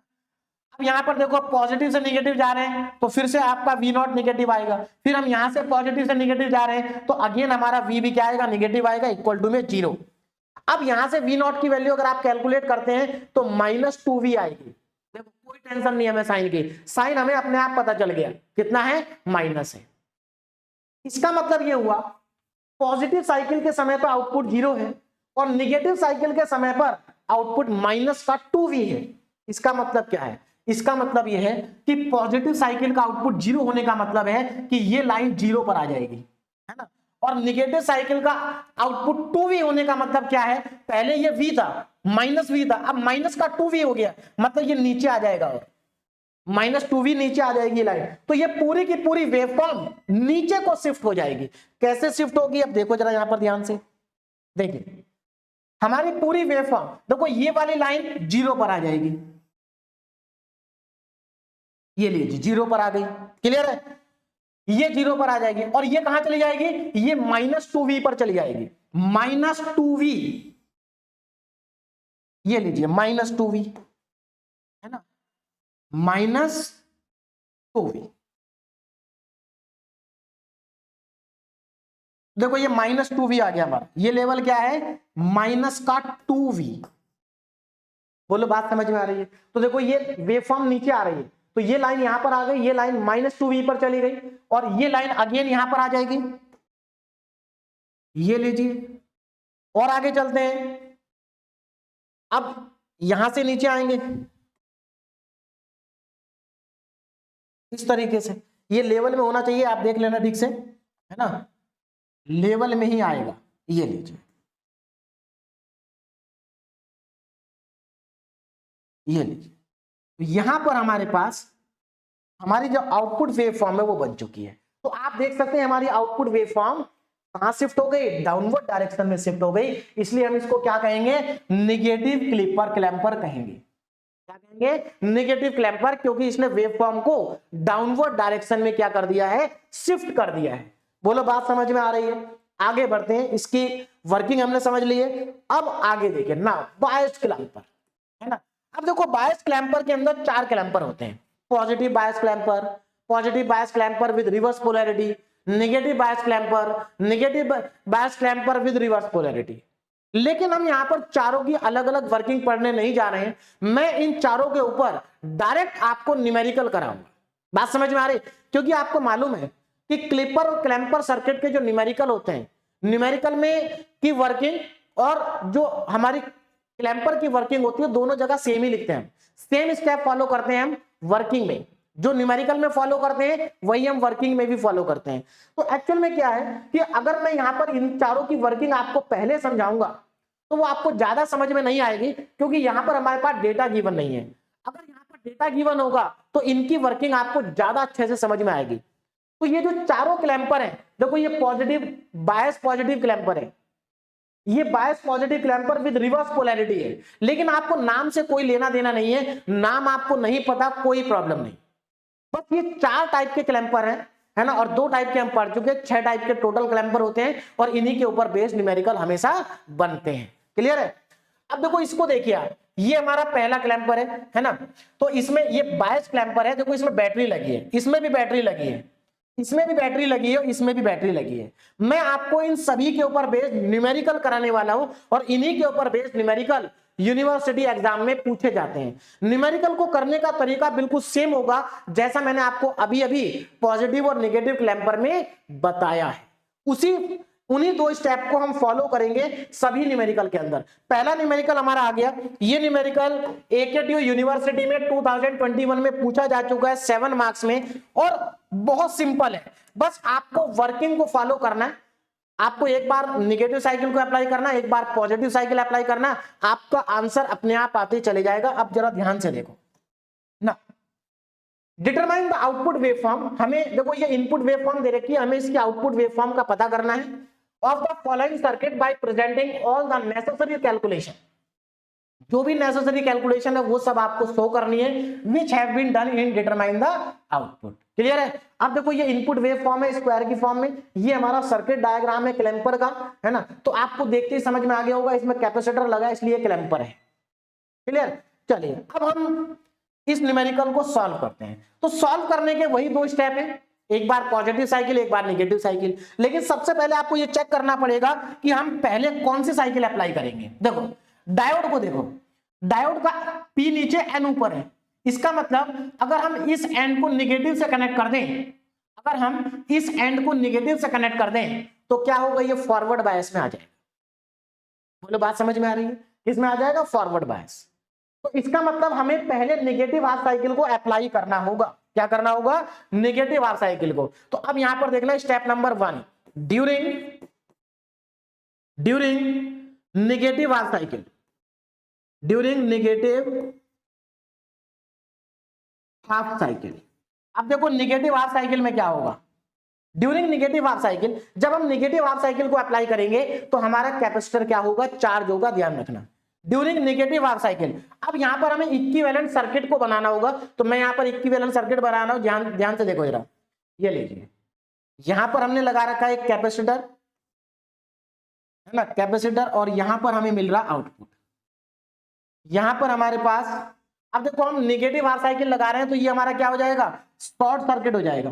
अब यहाँ पर देखो पॉजिटिव से नेगेटिव जा रहे हैं तो फिर से आपका V नॉट नेगेटिव आएगा, फिर हम यहाँ से पॉजिटिव से नेगेटिव जा रहे हैं तो अगेन हमारा V भी क्या आएगा, नेगेटिव आएगा, इक्वल टू में 0। अब यहां से V नॉट की वैल्यू अगर आप कैलकुलेट करते हैं तो -2V आएगी। देखो कोई टेंशन नहीं हमें साइन की, साइन हमें अपने आप पता चल गया कितना है, माइनस है। इसका मतलब ये हुआ पॉजिटिव साइकिल के समय पर आउटपुट 0 है और निगेटिव साइकिल के समय पर आउटपुट -2V है। इसका मतलब क्या है, इसका मतलब यह है कि पॉजिटिव साइकिल का आउटपुट 0 होने का मतलब है कि ये लाइन 0 पर आ जाएगी, है ना। और निगेटिव साइकिल का आउटपुट 2V होने का मतलब क्या है, पहले ये V था, -V था, अब माइनस का 2V हो गया, मतलब ये नीचे आ जाएगा और -2V नीचे आ जाएगी लाइन। तो ये पूरी की पूरी वेवफॉर्म नीचे को शिफ्ट हो जाएगी। कैसे शिफ्ट होगी, अब देखो जरा यहां पर ध्यान से देखिए, हमारी पूरी वेवफॉर्म देखो, ये वाली लाइन 0 पर आ जाएगी, ये लीजिए 0 पर आ गई, क्लियर है, ये 0 पर आ जाएगी और ये कहां चली जाएगी, ये -2V पर चली जाएगी, -2V, ये लीजिए -2V, है ना, -2V। देखो ये -2V आ गया हमारा, ये लेवल क्या है, -2V। बोलो बात समझ में आ रही है। तो देखो ये वेवफॉर्म नीचे आ रही है, तो ये लाइन यहां पर आ गई, ये लाइन -2V पर चली गई और ये लाइन अगेन यहां पर आ जाएगी, ये लीजिए। और आगे चलते हैं, अब यहां से नीचे आएंगे इस तरीके से, ये लेवल में होना चाहिए, आप देख लेना ठीक से, है ना, लेवल में ही आएगा, ये लीजिए, ये लीजिए। यहां पर हमारे पास हमारी जो आउटपुट वेवफॉर्म है वो बन चुकी है। तो आप देख सकते हैं हमारी आउटपुट वेवफॉर्म कहां शिफ्ट हो गई, डाउनवर्ड डायरेक्शन में शिफ्ट हो गई। इसलिए हम इसको क्या कहेंगे, निगेटिव क्लिपर क्लैंपर कहेंगे। क्या कहेंगे, निगेटिव क्लैंपर, क्योंकि इसने वेवफॉर्म को डाउनवर्ड डायरेक्शन में क्या कर दिया है, शिफ्ट कर दिया है। बोलो बात समझ में आ रही है। आगे बढ़ते हैं, इसकी वर्किंग हमने समझ ली है। अब आगे देखिए ना, बायस्ड क्लैंपर, है ना। अब देखो बायस्ड क्लैंपर के अंदर 4 क्लैंपर होते हैं, positive bias clamper, positive bias clamper with reverse polarity, negative bias clamper, negative bias clamper with reverse polarity. लेकिन हम यहां पर चारों की अलग अलग वर्किंग पढ़ने नहीं जा रहे हैं, मैं इन चारों के ऊपर डायरेक्ट आपको न्यूमेरिकल कराऊंगा। बात समझ में आ रही, क्योंकि आपको मालूम है कि क्लिपर और क्लैंपर सर्किट के जो न्यूमेरिकल होते हैं, न्यूमेरिकल में की वर्किंग और जो हमारी क्लैंपर की वर्किंग होती है, दोनों जगह सेम ही लिखते हैं, सेम स्टेप फॉलो करते हैं हम वर्किंग में। जो न्यूमेरिकल में फॉलो करते हैं वही हम वर्किंग में भी फॉलो करते हैं। तो एक्चुअल में क्या है कि अगर मैं यहां पर इन चारों की वर्किंग आपको पहले समझाऊंगा तो वो आपको ज्यादा समझ में नहीं आएगी, क्योंकि यहां पर हमारे पास डेटा गिवन नहीं है। अगर यहां पर डेटा गिवन होगा तो इनकी वर्किंग आपको ज्यादा अच्छे से समझ में आएगी। तो ये जो चारों क्लैंपर है, देखो ये पॉजिटिव बायस पॉजिटिव क्लैंपर है, ये बायस positive clamper with reverse polarity है। लेकिन आपको नाम से कोई लेना देना नहीं है, नाम आपको नहीं पता कोई प्रॉब्लम नहीं, बस ये 4 टाइप के क्लैंपर हैं, है ना। और 2 टाइप के हम पढ़ चुके हैं, 6 टाइप के टोटल क्लैंपर होते हैं और इन्हीं के ऊपर बेस्ड न्यूमेरिकल हमेशा बनते हैं। क्लियर है। अब देखो इसको देखिए आप, ये हमारा पहला क्लैंपर है ना। तो इसमें ये बायस क्लैंपर है, देखो इसमें बैटरी लगी है, इसमें भी बैटरी लगी है, इसमें भी बैटरी लगी है, इसमें भी बैटरी लगी है। मैं आपको इन सभी के ऊपर बेस्ड न्यूमेरिकल कराने वाला हूं और इन्हीं के ऊपर बेस्ड न्यूमेरिकल यूनिवर्सिटी एग्जाम में पूछे जाते हैं। न्यूमेरिकल को करने का तरीका बिल्कुल सेम होगा जैसा मैंने आपको अभी अभी पॉजिटिव और नेगेटिव क्लैंपर में बताया है, उन्हीं 2 स्टेप को हम फॉलो करेंगे सभी न्यूमेरिकल के अंदर। पहला न्यूमेरिकल हमारा आ गया, ये न्यूमेरिकल एकेटीयू यूनिवर्सिटी में 2021 में पूछा जा चुका है 7 मार्क्स में और बहुत सिंपल है, बस आपको वर्किंग को फॉलो करना है। आपको एक बार नेगेटिव साइकिल को अप्लाई करना, एक बार पॉजिटिव साइकिल अप्लाई करना, आपका आंसर अपने आप आते चले जाएगा। अब जरा ध्यान से देखो ना, डिटरमाइन द आउटपुट वेवफॉर्म। हमें देखो ये इनपुट वेवफॉर्म दे रखी है, हमें इसकी आउटपुट वेवफॉर्म का पता करना है। Of the following circuit by presenting all the necessary calculation, जो भी नेसेसरी कैलकुलेशन है वो सब आपको शो करनी है, which have been done in determine the output. Clear है। अब देखो ये इनपुट वेव फॉर्म है स्क्वायर की फॉर्म में, ये हमारा सर्किट डायग्राम है क्लैंपर का, है ना। तो आपको देखते ही समझ में आ गया होगा, इसमें कैपेसिटर लगा है इसलिए क्लैंपर है। क्लियर। चलिए अब हम इस न्यूमेरिकल को सॉल्व करते हैं। तो सॉल्व करने के वही 2 स्टेप है, एक बार पॉजिटिव साइकिल, एक बार नेगेटिव साइकिल। लेकिन सबसे पहले आपको ये चेक करना पड़ेगा कि हम पहले कौन सी साइकिल अप्लाई करेंगे। देखो डायोड को देखो, डायोड का P नीचे N ऊपर है, इसका मतलब अगर हम इस एंड को नेगेटिव से कनेक्ट कर दें, अगर हम इस एंड को नेगेटिव से कनेक्ट कर दें तो क्या होगा, ये फॉरवर्ड बायस में आ जाएगा। बोलो बात समझ में आ रही है, किसमें आ जाएगा, फॉरवर्ड बायस। तो इसका मतलब हमें पहले नेगेटिव हाफ साइकिल को अप्लाई करना होगा। क्या करना होगा, नेगेटिव हाफ साइकिल को। तो अब यहां पर देखना step number 1, during negative half cycle, during negative half cycle. अब देखो नेगेटिव हाफ साइकिल में क्या होगा, ड्यूरिंग नेगेटिव हाफ साइकिल, जब हम नेगेटिव हाफ साइकिल को अप्लाई करेंगे तो हमारा कैपेसिटर क्या होगा, चार्ज होगा, ध्यान रखना, ड्यूरिंग नेगेटिव हाफ साइकिल। अब यहां पर हमें इक्विवेलेंट सर्किट को बनाना होगा, तो मैं यहां पर इक्विवेलेंट सर्किट बना रहा हूं, ध्यान से देखो जरा, ये लीजिए, यहां पर हमने लगा रखा है एक कैपेसिटर, है ना, कैपेसिटर, और यहां पर हमें मिल रहा आउटपुट, यहां पर हमारे पास। अब देखो हम नेगेटिव हाफ साइकिल लगा रहे हैं तो ये हमारा क्या हो जाएगा, शॉर्ट सर्किट हो जाएगा,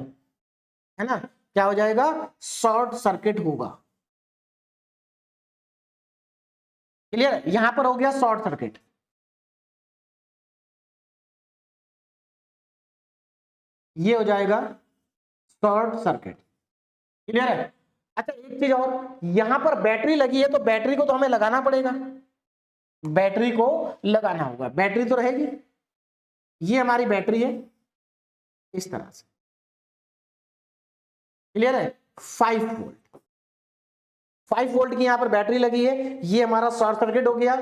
है ना, क्या हो जाएगा, शॉर्ट सर्किट होगा। क्लियर, यहां पर हो गया शॉर्ट सर्किट, ये हो जाएगा शॉर्ट सर्किट। क्लियर है। अच्छा एक चीज और, यहां पर बैटरी लगी है तो बैटरी को तो हमें लगाना पड़ेगा, बैटरी को लगाना होगा, बैटरी तो रहेगी, ये हमारी बैटरी है इस तरह से। क्लियर है, 5 वोल्ट, 5 वोल्ट की यहां पर बैटरी लगी है, ये हमारा शॉर्ट सर्किट हो गया,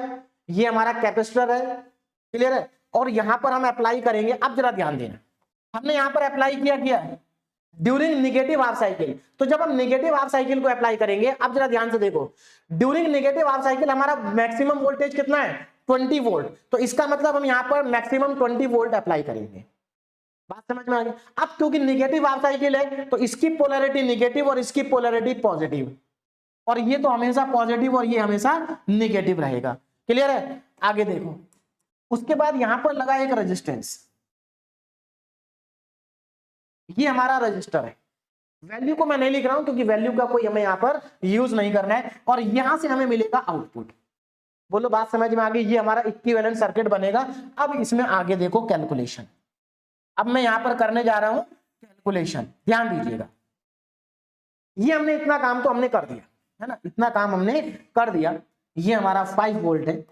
ये हमारा कैपेसिटर है। क्लियर है, और यहां पर हम अप्लाई करेंगे। अब जरा ध्यान देना, हमने यहां पर अप्लाई किया ड्यूरिंग नेगेटिव हाफ साइकिल, तो जब हम नेगेटिव हाफ साइकिल को अप्लाई करेंगे, अब जरा ध्यान से देखो, ड्यूरिंग नेगेटिव हाफ साइकिल हमारा मैक्सिमम वोल्टेज कितना है, 20 वोल्ट, तो इसका मतलब हम यहां पर मैक्सिमम 20 वोल्ट अप्लाई करेंगे। बात समझ में आ गई। अब क्योंकि नेगेटिव हाफ साइकिल है तो इसकी पोलैरिटी नेगेटिव और इसकी पोलैरिटी पॉजिटिव, और ये तो हमेशा पॉजिटिव और ये हमेशा नेगेटिव रहेगा। क्लियर है, आगे देखो, उसके बाद यहां पर लगा एक रेजिस्टेंस, ये हमारा रजिस्टर है, वैल्यू को मैं नहीं लिख रहा हूं क्योंकि वैल्यू का कोई हमें यहां पर यूज नहीं करना है, और यहां से हमें मिलेगा आउटपुट। बोलो बात समझ में आ गई, ये हमारा इक्विवेलेंट सर्किट बनेगा। अब इसमें आगे देखो कैलकुलेशन, अब मैं यहां पर करने जा रहा हूं कैलकुलेशन, ध्यान दीजिएगा। ये हमने इतना काम तो हमने कर दिया, है ना, इतना काम हमने कर दिया, ये हमारा 5 वोल्ट है।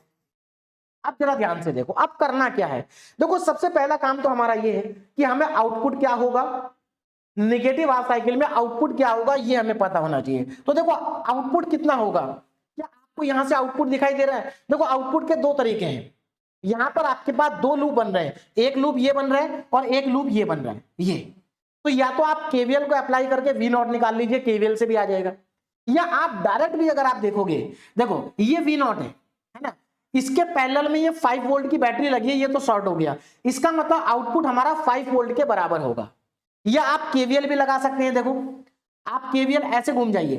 अब जरा ध्यान से देखो, अब करना क्या है, देखो सबसे पहला काम तो हमारा ये है कि हमें आउटपुट क्या होगा, नेगेटिव हाफ साइकिल में आउटपुट क्या होगा ये हमें पता होना चाहिए। तो देखो आउटपुट कितना होगा, क्या आपको यहां से आउटपुट दिखाई दे रहा है, देखो आउटपुट के दो तरीके हैं, यहां पर आपके पास दो लूप बन रहे हैं, एक लूप ये बन रहा है और एक लूप ये बन रहा है, ये तो या तो आप केवीएल को अप्लाई करके वी नॉट निकाल लीजिए, केवीएल से भी आ जाएगा, या आप डायरेक्ट भी अगर आप देखोगे, देखो ये वी नॉट है ना, इसके पैरेलल में ये 5 वोल्ट की बैटरी लगी है, ये तो शॉर्ट हो गया, इसका मतलब आउटपुट हमारा 5 वोल्ट के बराबर होगा। या आप केवीएल भी लगा सकते हैं, देखो आप केवीएल ऐसे घूम जाइए,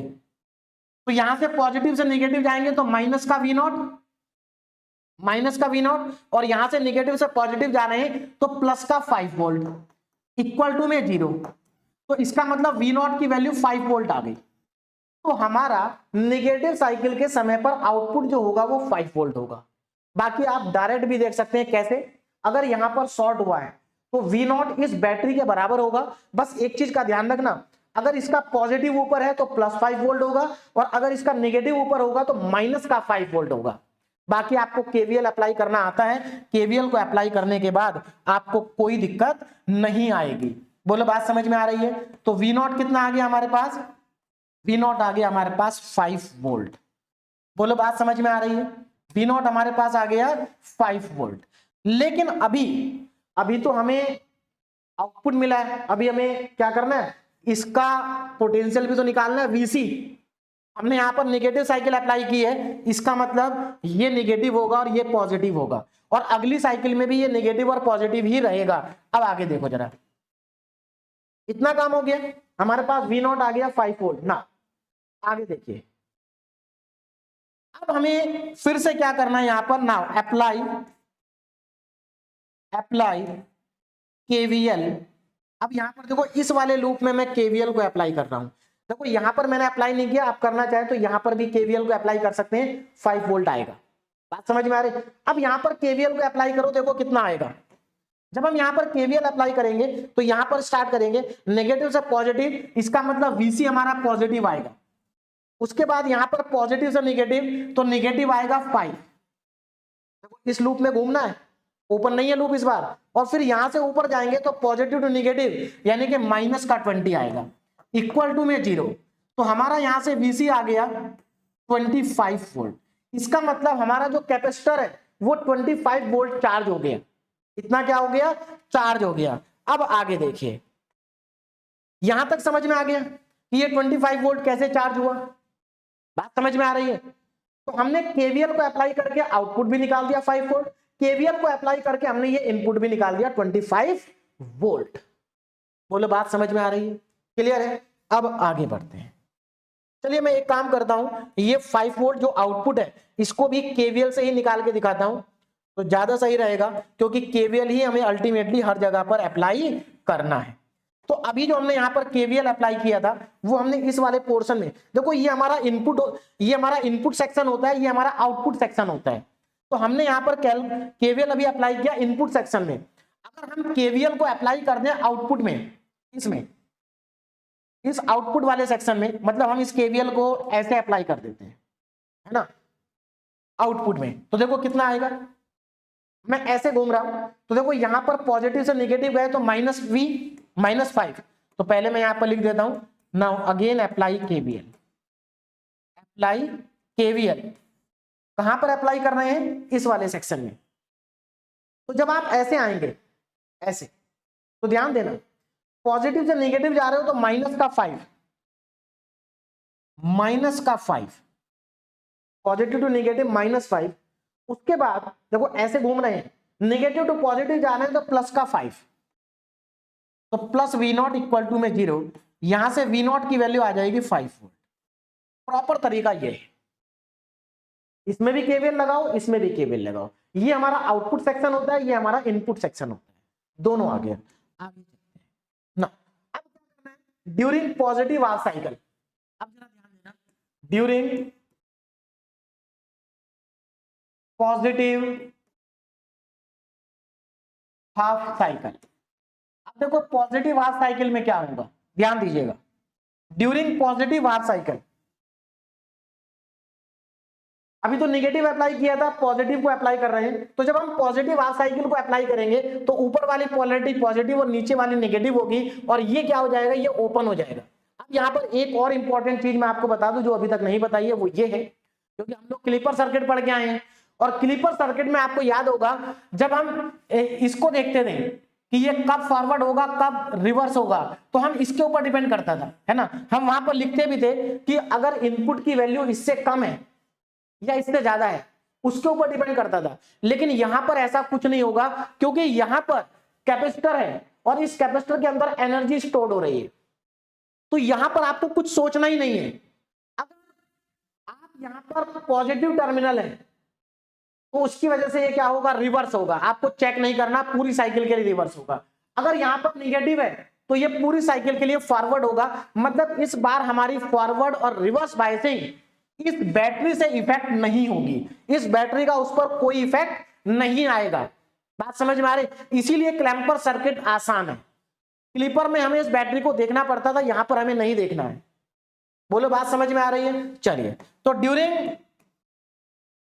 तो यहां से पॉजिटिव से नेगेटिव जाएंगे तो माइनस का वी नॉट, माइनस का वी नॉट, और यहां से नेगेटिव से पॉजिटिव जा रहे हैं तो प्लस का 5 वोल्ट इक्वल टू में 0, तो इसका मतलब वी नॉट की वैल्यू 5 वोल्ट आ गई। तो हमारा नेगेटिव साइकिल के समय पर आउटपुट जो होगा वो 5 वोल्ट होगा। बाकी आप डायरेक्ट भी देख सकते हैं कैसे, अगर यहां पर शॉर्ट हुआ है तो वी नॉट इस बैटरी के बराबर होगा। बस एक चीज का ध्यान रखना, अगर इसका पॉजिटिव ऊपर है तो प्लस 5 वोल्ट होगा, और अगर इसका नेगेटिव ऊपर होगा तो माइनस का 5 वोल्ट होगा। बाकी आपको केवीएल अप्लाई करना आता है, केवीएल को अप्लाई करने के बाद आपको कोई दिक्कत नहीं आएगी। बोलो बात समझ में आ रही है। तो वी नॉट कितना आ गया हमारे पास, वी नॉट आ गया हमारे पास 5 वोल्ट। बोलो बात समझ में आ रही है, वी नॉट हमारे पास आ गया 5 वोल्ट। लेकिन अभी तो हमें आउटपुट मिला है, अभी हमें क्या करना है, इसका पोटेंशियल भी तो निकालना है, वीसी। हमने यहां पर नेगेटिव साइकिल अप्लाई की है, इसका मतलब ये नेगेटिव होगा और ये पॉजिटिव होगा, और अगली साइकिल में भी ये नेगेटिव और पॉजिटिव ही रहेगा। अब आगे देखो जरा, इतना काम हो गया, हमारे पास वी नॉट आ गया 5 वोल्ट ना। आगे देखिए, अब हमें फिर से क्या करना है, यहां पर नाउ अप्लाई केवीएल अब यहाँ पर देखो इस वाले लूप में मैं केवीएल को अप्लाई कर रहा हूँ। देखो यहाँ पर मैंने अप्लाई नहीं किया, आप करना चाहे तो यहाँ पर भी केवीएल को अप्लाई कर सकते हैं, 5 वोल्ट आएगा। बात समझ में आ रही? अब यहाँ पर केवीएल को अप्लाई करो, देखो कितना आएगा। जब हम यहाँ पर केवीएल अप्लाई करेंगे तो यहाँ पर स्टार्ट करेंगे नेगेटिव से पॉजिटिव, इसका मतलब वीसी हमारा पॉजिटिव आएगा। उसके बाद यहाँ पर पॉजिटिव से नेगेटिव, तो नेगेटिव आएगा 5। देखो इस लूप में घूमना है, ओपन नहीं है लूप इस बार। और फिर यहां से ऊपर जाएंगे तो पॉजिटिव टू नेगेटिव यानी कि माइनस का 20 आएगा, इक्वल टू में 0। तो हमारा यहां से वीसी आ गया 25 वोल्ट। इसका मतलब हमारा जो कैपेसिटर है वो 25 वोल्ट चार्ज हो गया। इतना क्या हो गया? चार्ज हो गया। अब आगे देखिए, यहां तक समझ में आ गया कि ये 25 वोल्ट कैसे चार्ज हुआ? बात समझ में आ रही है? तो हमने केवीएल को अप्लाई करके आउटपुट भी निकाल दिया 5 वोल्ट, केवीएल को अप्लाई करके हमने ये इनपुट भी निकाल दिया 25 वोल्ट। बोलो बात समझ में आ रही है? क्लियर है? अब आगे बढ़ते हैं। चलिए मैं एक काम करता हूं, ये 5 वोल्ट जो आउटपुट है इसको भी केवीएल से ही निकाल के दिखाता हूं, तो ज्यादा सही रहेगा, क्योंकि केवीएल ही हमें अल्टीमेटली हर जगह पर अप्लाई करना है। तो अभी जो हमने यहाँ पर केवीएल अप्लाई किया था वो हमने इस वाले पोर्शन में, देखो ये हमारा इनपुट सेक्शन होता है, ये हमारा आउटपुट सेक्शन होता है। तो हमने यहाँ पर केवीएल अभी अप्लाई किया इनपुट सेक्शन में। अगर हम केवीएल को अप्लाई कर दें आउटपुट में, इसमें इस आउटपुट वाले सेक्शन में, मतलब हम इस केवीएल को ऐसे अप्लाई कर देते हैं, है ना, आउटपुट में, तो देखो कितना आएगा। मैं ऐसे घूम रहा हूं तो देखो यहां पर पॉजिटिव से नेगेटिव गए तो -5। तो पहले मैं यहां पर लिख देता हूं, नाउ अगेन अप्लाई केवीएल। कहां पर अप्लाई कर रहे हैं? इस वाले सेक्शन में। तो जब आप ऐसे आएंगे ऐसे, तो ध्यान देना पॉजिटिव से नेगेटिव जा रहे हो तो -5, पॉजिटिव टू नेगेटिव -5। उसके बाद देखो ऐसे घूम रहे हैं, नेगेटिव टू पॉजिटिव जा रहे हैं तो +5, तो प्लस V0 इक्वल टू में 0। यहां से V0 की वैल्यू आ जाएगी 5 वोल्ट। प्रॉपर तरीका ये है, इसमें भी केवीएल लगाओ, इसमें भी केवीएल लगाओ। ये हमारा आउटपुट सेक्शन होता है, ये हमारा इनपुट सेक्शन होता है, दोनों आ गया। आगे ना, अब क्या करना है? ड्यूरिंग पॉजिटिव हाफ साइकिल, अब जरा ध्यान देना, ड्यूरिंग पॉजिटिव हाफ साइकिल। अब देखो पॉजिटिव हाफ साइकिल में क्या होगा, ध्यान दीजिएगा। ड्यूरिंग पॉजिटिव हाफ साइकिल, अभी तो नेगेटिव अप्लाई किया था, पॉजिटिव को अप्लाई कर रहे हैं। तो जब हम पॉजिटिव हाफ साइकिल को अप्लाई करेंगे तो ऊपर वाली पोलैरिटी पॉजिटिव और नीचे वाली नेगेटिव होगी, और ये क्या हो जाएगा? ये ओपन हो जाएगा। अब यहाँ पर एक और इंपॉर्टेंट चीज मैं आपको बता दूं जो अभी तक नहीं बताई है, वो ये है, क्योंकि हम लोग क्लिपर सर्किट पढ़ के आए हैं, और क्लिपर सर्किट में आपको याद होगा जब हम इसको देखते थे कि ये कब फॉरवर्ड होगा कब रिवर्स होगा, तो हम इसके ऊपर डिपेंड करता था, है ना। हम वहां पर लिखते भी थे कि अगर इनपुट की वैल्यू इससे कम है या इससे ज्यादा है, उसके ऊपर डिपेंड करता था। लेकिन यहां पर ऐसा कुछ नहीं होगा, क्योंकि यहां पर कैपेसिटर है और इस कैपेसिटर के अंदर एनर्जी स्टोर हो रही है। तो यहां पर आपको कुछ सोचना ही नहीं है। अगर आप यहां पर पॉजिटिव टर्मिनल है तो उसकी वजह से ये क्या होगा? रिवर्स होगा। आपको चेक नहीं करना, पूरी साइकिल के लिए रिवर्स होगा। अगर यहां पर नेगेटिव है तो ये पूरी साइकिल के लिए फॉरवर्ड होगा। मतलब इस बार हमारी फॉरवर्ड और रिवर्स बायसिंग इस बैटरी से इफेक्ट नहीं होगी, इस बैटरी का उस पर कोई इफेक्ट नहीं आएगा। बात समझ में आ रही? इसीलिए क्लैंपर सर्किट आसान है। क्लिपर में हमें इस बैटरी को देखना पड़ता था, यहां पर हमें नहीं देखना है। बोलो बात समझ में आ रही है? चलिए, तो ड्यूरिंग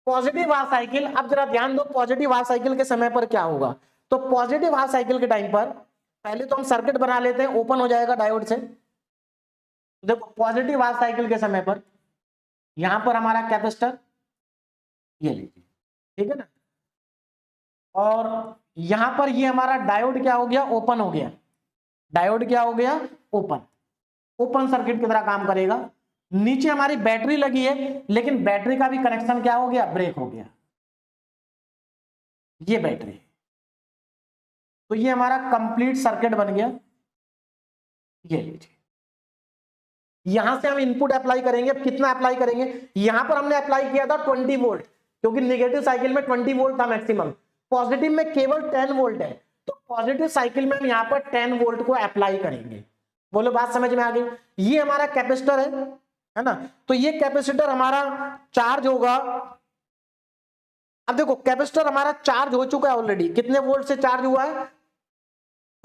पॉजिटिव हाफ साइकिल, अब जरा ध्यान दो पॉजिटिव हाफ साइकिल के समय पर क्या होगा। तो पॉजिटिव हाफ साइकिल के टाइम पर पहले तो हम सर्किट बना लेते हैं, ओपन हो जाएगा डायोड से। देखो पॉजिटिव हाफ साइकिल के समय पर यहां पर हमारा कैपेसिटर ये लीजिए, ठीक है ना, और यहां पर ये हमारा डायोड क्या हो गया? ओपन हो गया। डायोड क्या हो गया? ओपन सर्किट की तरह काम करेगा। नीचे हमारी बैटरी लगी है, लेकिन बैटरी का भी कनेक्शन क्या हो गया? ब्रेक हो गया। ये बैटरी, तो ये हमारा कंप्लीट सर्किट बन गया। ये लीजिए, यहां से हम इनपुट अप्लाई करेंगे। अब कितना अप्लाई करेंगे? यहां पर हमने अप्लाई किया था 20 वोल्ट, क्योंकि नेगेटिव साइकिल में 20 वोल्ट था मैक्सिमम, पॉजिटिव में केवल 10 वोल्ट है। तो पॉजिटिव साइकिल में हम यहाँ पर 10 वोल्ट को अप्लाई करेंगे। बोलो बात समझ में आ गई। ये हमारा कैपेसिटर है ना, तो ये कैपेसिटर हमारा चार्ज होगा। अब देखो कैपेसिटर हमारा चार्ज हो चुका है ऑलरेडी, कितने वोल्ट से चार्ज हुआ है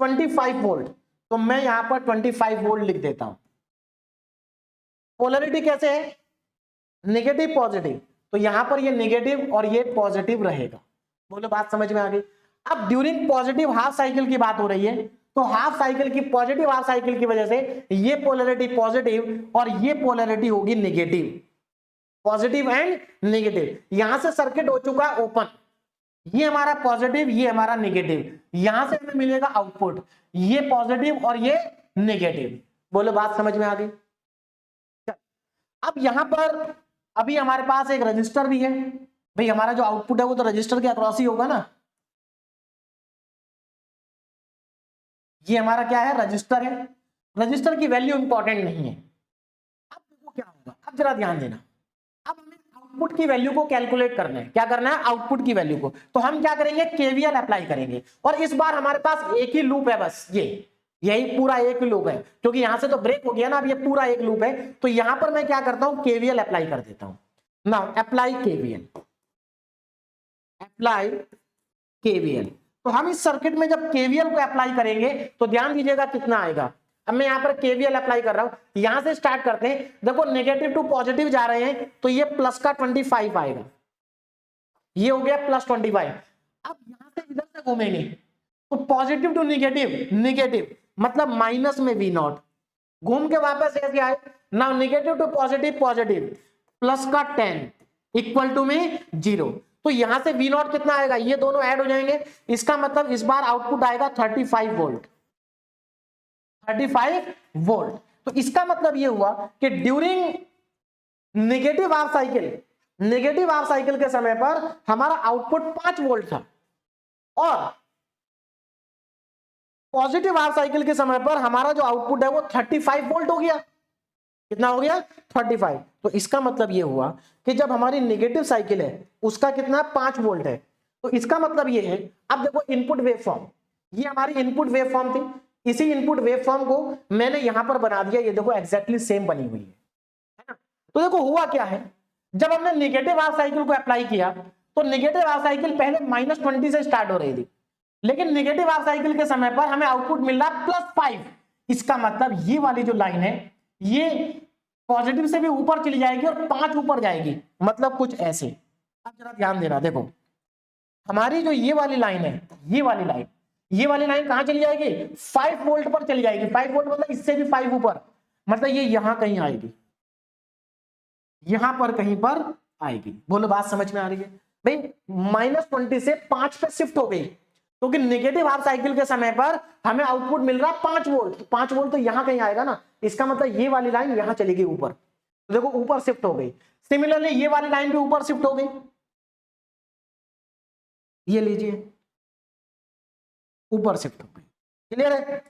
25 वोल्ट, तो मैं यहां पर 25 वोल्ट लिख देता हूं। पोलैरिटी कैसे है, नेगेटिव पॉजिटिव, तो यहां पर ये नेगेटिव और ये पॉजिटिव रहेगा। बोलो बात समझ में आ गई। अब ड्यूरिंग पॉजिटिव हाफ साइकिल की बात हो रही है, तो हाफ साइकिल की पॉजिटिव हाफ साइकिल की वजह से ये पोलैरिटी पॉजिटिव और ये पोलैरिटी होगी नेगेटिव, पॉजिटिव एंड नेगेटिव। यहां से सर्किट हो चुका है ओपन, ये हमारा पॉजिटिव ये हमारा नेगेटिव, यहां से हमें मिलेगा आउटपुट, ये पॉजिटिव और ये नेगेटिव। बोलो बात समझ में आ गई। अब यहां पर अभी हमारे पास एक रजिस्टर भी है, भाई हमारा जो आउटपुट है वो तो रजिस्टर के अक्रॉस ही होगा ना। ये हमारा क्या है, रजिस्टर है, रजिस्टर की वैल्यू इंपॉर्टेंट नहीं है। अब देखो क्या होगा, अब जरा ध्यान देना। अब हमें आउटपुट की वैल्यू को कैलकुलेट करना है, क्या करना है, आउटपुट की वैल्यू को। तो हम क्या करेंगे, केवीएल अप्लाई करेंगे, और इस बार हमारे पास एक ही लूप है, बस यही पूरा एक लूप है, क्योंकि यहां से तो ब्रेक हो गया ना, अब ये पूरा एक लूप है। तो यहां पर मैं क्या करता हूं, केवीएल अप्लाई कर देता हूं। Now apply KVL, apply KVL. तो हम इस सर्किट में जब केवीएल को अप्लाई करेंगे तो ध्यान दीजिएगा कितना आएगा। अब मैं यहां पर केवीएल अप्लाई कर रहा हूं, यहां से स्टार्ट करते हैं। देखो नेगेटिव टू पॉजिटिव जा रहे हैं, तो ये प्लस का 25 आएगा, ये हो गया प्लस 25। अब यहां से इधर से घूमेंगे तो पॉजिटिव टू नेगेटिव, नेगेटिव मतलब माइनस में वी नॉट, घूम के वापस ऐसे आए। Now negative to positive, positive plus का 10 इक्वल टू में 0, तो यहां से वी नॉट कितना आएगा, ये दोनों ऐड हो जाएंगे। इसका मतलब इस बार आउटपुट आएगा 35 वोल्ट, 35 वोल्ट। तो इसका मतलब ये हुआ कि during negative half cycle, negative half cycle के समय पर हमारा आउटपुट 5 वोल्ट था, और पॉजिटिव हाफ साइकिल के समय पर हमारा जो आउटपुट है वो 35 वोल्ट हो गया। कितना हो गया, 35। तो इसका मतलब ये हुआ कि जब हमारी नेगेटिव साइकिल है उसका कितना 5 वोल्ट है, तो इसका मतलब ये है। अब देखो इनपुट वेवफॉर्म, ये हमारी इनपुट वेवफॉर्म थी, इसी इनपुट वेवफॉर्म को मैंने यहां पर बना दिया, ये देखो एग्जैक्टली सेम बनी हुई है ना। तो देखो हुआ क्या है, जब हमने नेगेटिव हाफ साइकिल को अप्लाई किया तो नेगेटिव हाफ साइकिल पहले -20 से स्टार्ट हो रही थी, लेकिन नेगेटिव हाफ साइकिल के समय पर हमें आउटपुट मिल रहा है +5। इसका मतलब ये वाली जो लाइन है ये पॉजिटिव से भी ऊपर चली जाएगी और 5 ऊपर जाएगी, मतलब कुछ ऐसे। अब जरा ध्यान देना, देखो हमारी जो ये वाली लाइन है, ये वाली लाइन कहां चली जाएगी, 5 वोल्ट पर चली जाएगी। 5 वोल्ट मतलब इससे भी 5 ऊपर, मतलब ये यहां कहीं आएगी, यहां पर कहीं पर आएगी। बोलो बात समझ में आ रही है भाई। -20 से 5 पे शिफ्ट हो गई, क्योंकि नेगेटिव हाफ साइकिल के समय पर हमें आउटपुट मिल रहा 5 वोल्ट, 5 वोल्ट तो यहां कहीं आएगा ना। इसका मतलब ये वाली लाइन यहां चली गई ऊपर, तो देखो ऊपर शिफ्ट हो गई। सिमिलरली ये वाली लाइन भी ऊपर शिफ्ट हो गई, ये लीजिए ऊपर शिफ्ट हो गई। क्लियर है।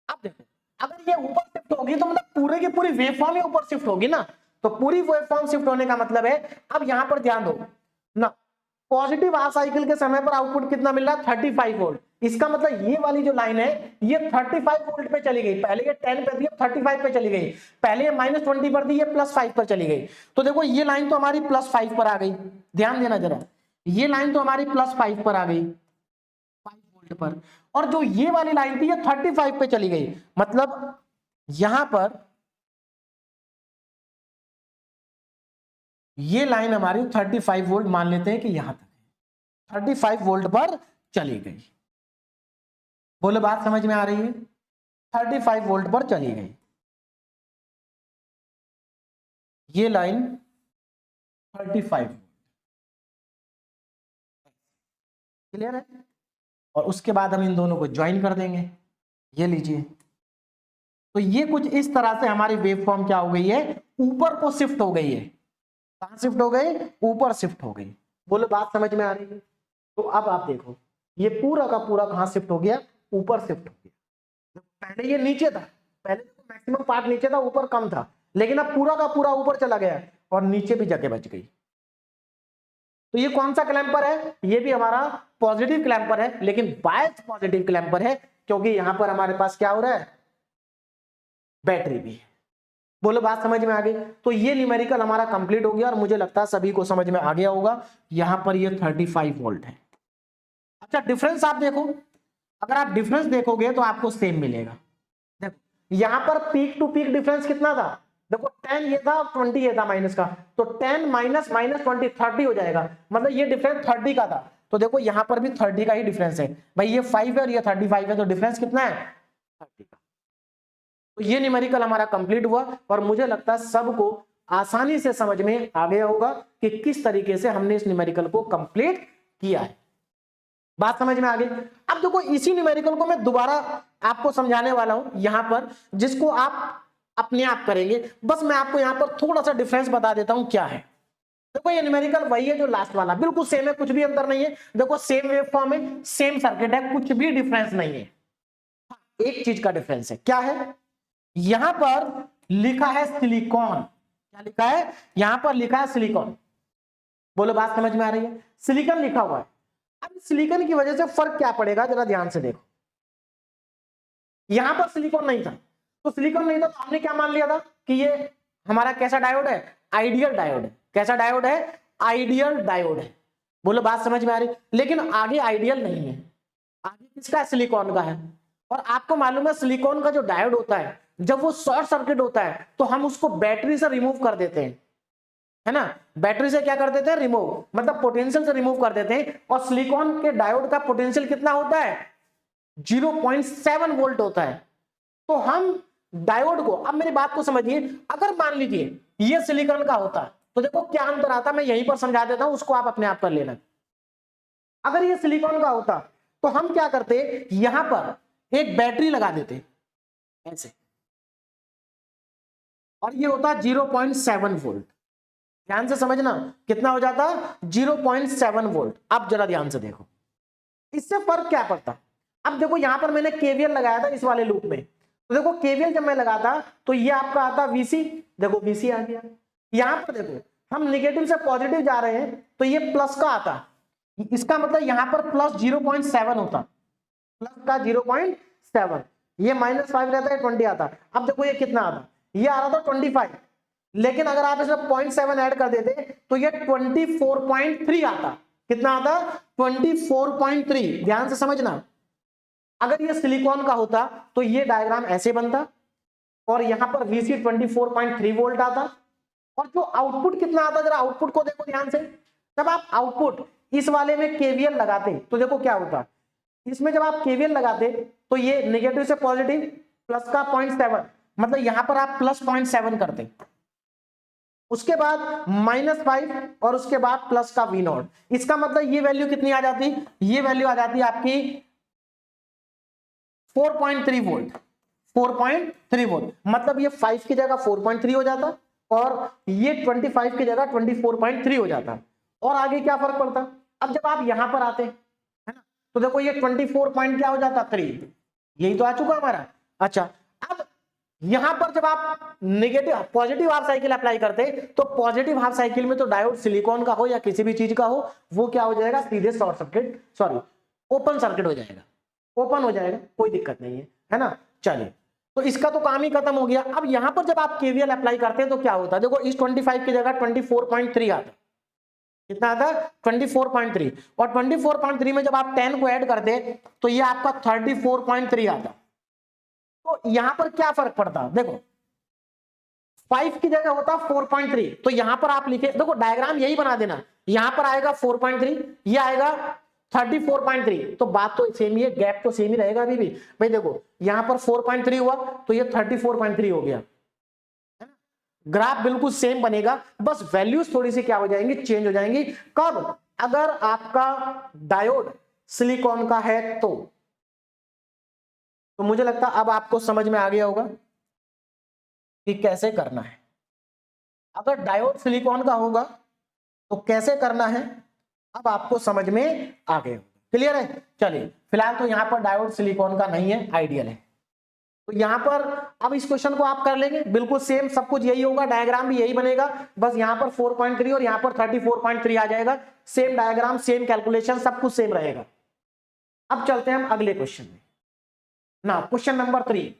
अब देखो अगर ये ऊपर शिफ्ट होगी तो मतलब पूरे की पूरी वेवफॉर्म ही ऊपर शिफ्ट होगी ना, तो पूरी वेवफॉर्म शिफ्ट होने का मतलब है। अब यहां पर ध्यान दो ना, पॉजिटिव हाफ साइकिल के समय पर आउटपुट कितना मिल रहा है, 35 वोल्ट। इसका मतलब ये वाली जो लाइन है ये 35 वोल्ट पे चली गई, पहले ये 10 पे थी 35 पे चली गई, पहले ये -20 पर थी ये +5 पर चली गई। तो देखो ये लाइन तो हमारी +5 पर आ गई, ध्यान देना जरा, ये लाइन तो हमारी +5 पर आ गई 5 वोल्ट पर, और जो ये वाली लाइन थी ये 35 पे चली गई, मतलब यहां पर ये लाइन हमारी 35 वोल्ट मान लेते हैं कि यहां तक 35 वोल्ट पर चली गई। बोलो बात समझ में आ रही है, 35 वोल्ट पर चली गई ये लाइन 35। क्लियर है। और उसके बाद हम इन दोनों को ज्वाइन कर देंगे, ये लीजिए। तो ये कुछ इस तरह से हमारी वेवफॉर्म क्या हो गई है, ऊपर को शिफ्ट हो गई है। कहां शिफ्ट हो गई, ऊपर शिफ्ट हो गई। बोलो बात समझ में आ रही है। तो अब आप देखो ये पूरा का पूरा कहां शिफ्ट हो गया, ऊपर शिफ्ट हो गया। पहले ये नीचे था, पहले मैक्सिमम पार्ट नीचे था, ऊपर कम था, लेकिन अब पूरा का पूरा ऊपर चला गया और नीचे भी जगह बच गई। तो ये कौन सा क्लैंपर है, ये भी हमारा पॉजिटिव क्लैंपर है, लेकिन बायस्ड पॉजिटिव क्लैंपर है, क्योंकि यहां पर हमारे पास क्या हो रहा है, बैटरी भी है। बोलो बात समझ में आ गई। तो ये न्यूमेरिकल हमारा कंप्लीट हो गया और मुझे लगता है सभी को समझ में आ गया होगा। यहां पर ये 35 वोल्ट है। अच्छा डिफरेंस आप देखो, अगर आप डिफरेंस देखोगे तो आपको सेम मिलेगा। देखो यहां पर पीक टू पीक डिफरेंस कितना था, देखो 10 ये था, 20 ये था माइनस का, तो 10 माइनस माइनस 20 30 हो जाएगा, मतलब ये डिफरेंस 30 का था। तो देखो यहां पर भी 30 का ही डिफरेंस है भाई, ये 5 है और ये 35 है, तो डिफरेंस कितना है, 30 का। तो ये न्यूमेरिकल हमारा कंप्लीट हुआ और मुझे लगता है सबको आसानी से समझ में आ गया होगा कि किस तरीके से हमने इस न्यूमेरिकल को कंप्लीट किया है। बात समझ में आ गई। अब देखो इसी न्यूमेरिकल को मैं दोबारा आपको समझाने वाला हूं यहां पर, जिसको आप अपने आप करेंगे। बस मैं आपको यहां पर थोड़ा सा डिफरेंस बता देता हूं क्या है। देखो ये न्यूमेरिकल वही है जो लास्ट वाला, बिल्कुल सेम है, कुछ भी अंतर नहीं है। देखो सेम वेव फॉर्म है, सेम सर्किट है, कुछ भी डिफरेंस नहीं है। एक चीज का डिफरेंस है, क्या है, यहां पर लिखा है सिलिकॉन। क्या लिखा है, यहां पर लिखा है सिलिकॉन। बोलो बात समझ में आ रही है, सिलिकॉन लिखा हुआ है। अब सिलिकॉन की वजह से फर्क क्या पड़ेगा, जरा ध्यान से देखो। यहां पर सिलिकॉन नहीं था, तो सिलिकॉन नहीं था तो हमने क्या मान लिया था कि ये हमारा कैसा डायोड है, आइडियल डायोड है। कैसा डायोड है, आइडियल डायोड है। बोलो बात समझ में आ रही। लेकिन आगे आइडियल नहीं है, आगे किसका है, सिलिकॉन का है। और आपको मालूम है सिलिकॉन का जो डायोड होता है, जब वो शॉर्ट सर्किट होता है तो हम उसको बैटरी से रिमूव कर देते हैं, है ना। बैटरी से क्या कर देते हैं, रिमूव, मतलब पोटेंशियल से रिमूव कर देते हैं। और सिलिकॉन के डायोड का पोटेंशियल कितना होता है, 0.7 वोल्ट होता है। तो हम डायोड को, अब मेरी बात को समझिए, अगर मान लीजिए ये सिलिकॉन का होता तो देखो क्या अंतर आता, मैं यहीं पर समझा देता हूं, उसको आप अपने आप कर लेना। अगर ये सिलिकॉन का होता तो हम क्या करते, यहां पर एक बैटरी लगा देते ऐसे, और ये होता 0.7 वोल्ट। ध्यान से समझना, कितना हो जाता, 0.7 वोल्ट। अब जरा ध्यान से देखो, इससे फर्क क्या पड़ता। अब देखो यहां पर मैंने केवीएल लगाया था इस वाले लूप में, तो देखो केवीएल जब मैं लगाता तो ये आपका आता वीसी, देखो वीसी आ गया। यहां पर देखो हम निगेटिव से पॉजिटिव जा रहे हैं तो ये प्लस का आता, इसका मतलब यहां पर प्लस 0.7 होता, प्लस का 0.7, ये -5 रहता है, 20 आता। अब देखो ये कितना आता, ये आ रहा था 25, लेकिन अगर आप इसमें 0.7 ऐड कर देते तो ये 24.3 आता। कितना आता, 24.3। ध्यान से समझना, अगर ये सिलिकॉन का होता तो ये डायग्राम ऐसे बनता और यहां पर वीसी 24.3 वोल्ट आता। और जो आउटपुट कितना आता, जरा आउटपुट को देखो ध्यान से। जब आप आउटपुट इस वाले में केवीएल लगाते तो देखो क्या होता, इसमें जब आप केवीएल लगाते तो ये नेगेटिव से पॉजिटिव, प्लस का 0.7, मतलब यहां पर आप प्लस 0.7 करते, उसके बाद -5 और उसके बाद प्लस का V0। इसका मतलब ये वैल्यू कितनी आ जाती, ये वैल्यू आ जाती है आपकी 4.3 वोल्ट। 4.3 वोल्ट मतलब ये 5 की जगह 4.3 हो जाता और ये 25 की जगह 24.3 हो जाता। और आगे क्या फर्क पड़ता, अब जब आप यहां पर आते है ना, तो देखो ये 24 पॉइंट क्या हो जाता, 3, यही तो आ चुका हमारा। अच्छा अब यहां पर जब आप negative positive half cycle apply करते तो पॉजिटिव हाफ साइकिल में तो डायोड सिलिकॉन का हो या किसी भी चीज का हो, वो क्या हो जाएगा, सीधे short circuit, sorry open circuit हो जाएगा, ओपन हो जाएगा, कोई दिक्कत नहीं है ना। चलिए तो इसका तो काम ही खत्म हो गया। अब यहां पर जब आप केवीएल अप्लाई करते हैं तो क्या होता है, देखो इस 25 की जगह 24.3 आता, कितना आता, 24.3, और 24.3 में जब आप 10 को ऐड करते तो ये आपका 34.3 आता। तो यहां पर क्या फर्क पड़ता, देखो 5 की जगह होता 4.3, तो यहां पर आप लिखे, देखो डायग्राम यही बना देना, यहां पर आएगा 4.3, ये आएगा 34.3, तो बात तो सेम ही है, गैप तो सेम ही रहेगा अभी भी। भाई देखो यहां पर 4.3 हुआ तो ये 34.3 हो गया, ग्राफ बिल्कुल सेम बनेगा, बस वैल्यूज थोड़ी सी क्या हो जाएंगी, चेंज हो जाएंगी। कब, अगर आपका डायोड सिलिकॉन का है तो मुझे लगता है अब आपको समझ में आ गया होगा कि कैसे करना है। अगर डायोड सिलिकॉन का होगा तो कैसे करना है, अब आपको समझ में आ गया, क्लियर है। चलिए फिलहाल तो यहां पर डायोड सिलिकॉन का नहीं है, आइडियल है। तो यहाँ पर अब इस क्वेश्चन को आप कर लेंगे, बिल्कुल सेम सब कुछ यही होगा, डायग्राम भी यही बनेगा, बस यहाँ पर 4.3 और यहाँ पर 34.3 आ जाएगा, सेम डायग्राम सेम कैलकुलेशन सब कुछ सेम रहेगा। अब चलते हैं हम अगले क्वेश्चन में। ना question number 3,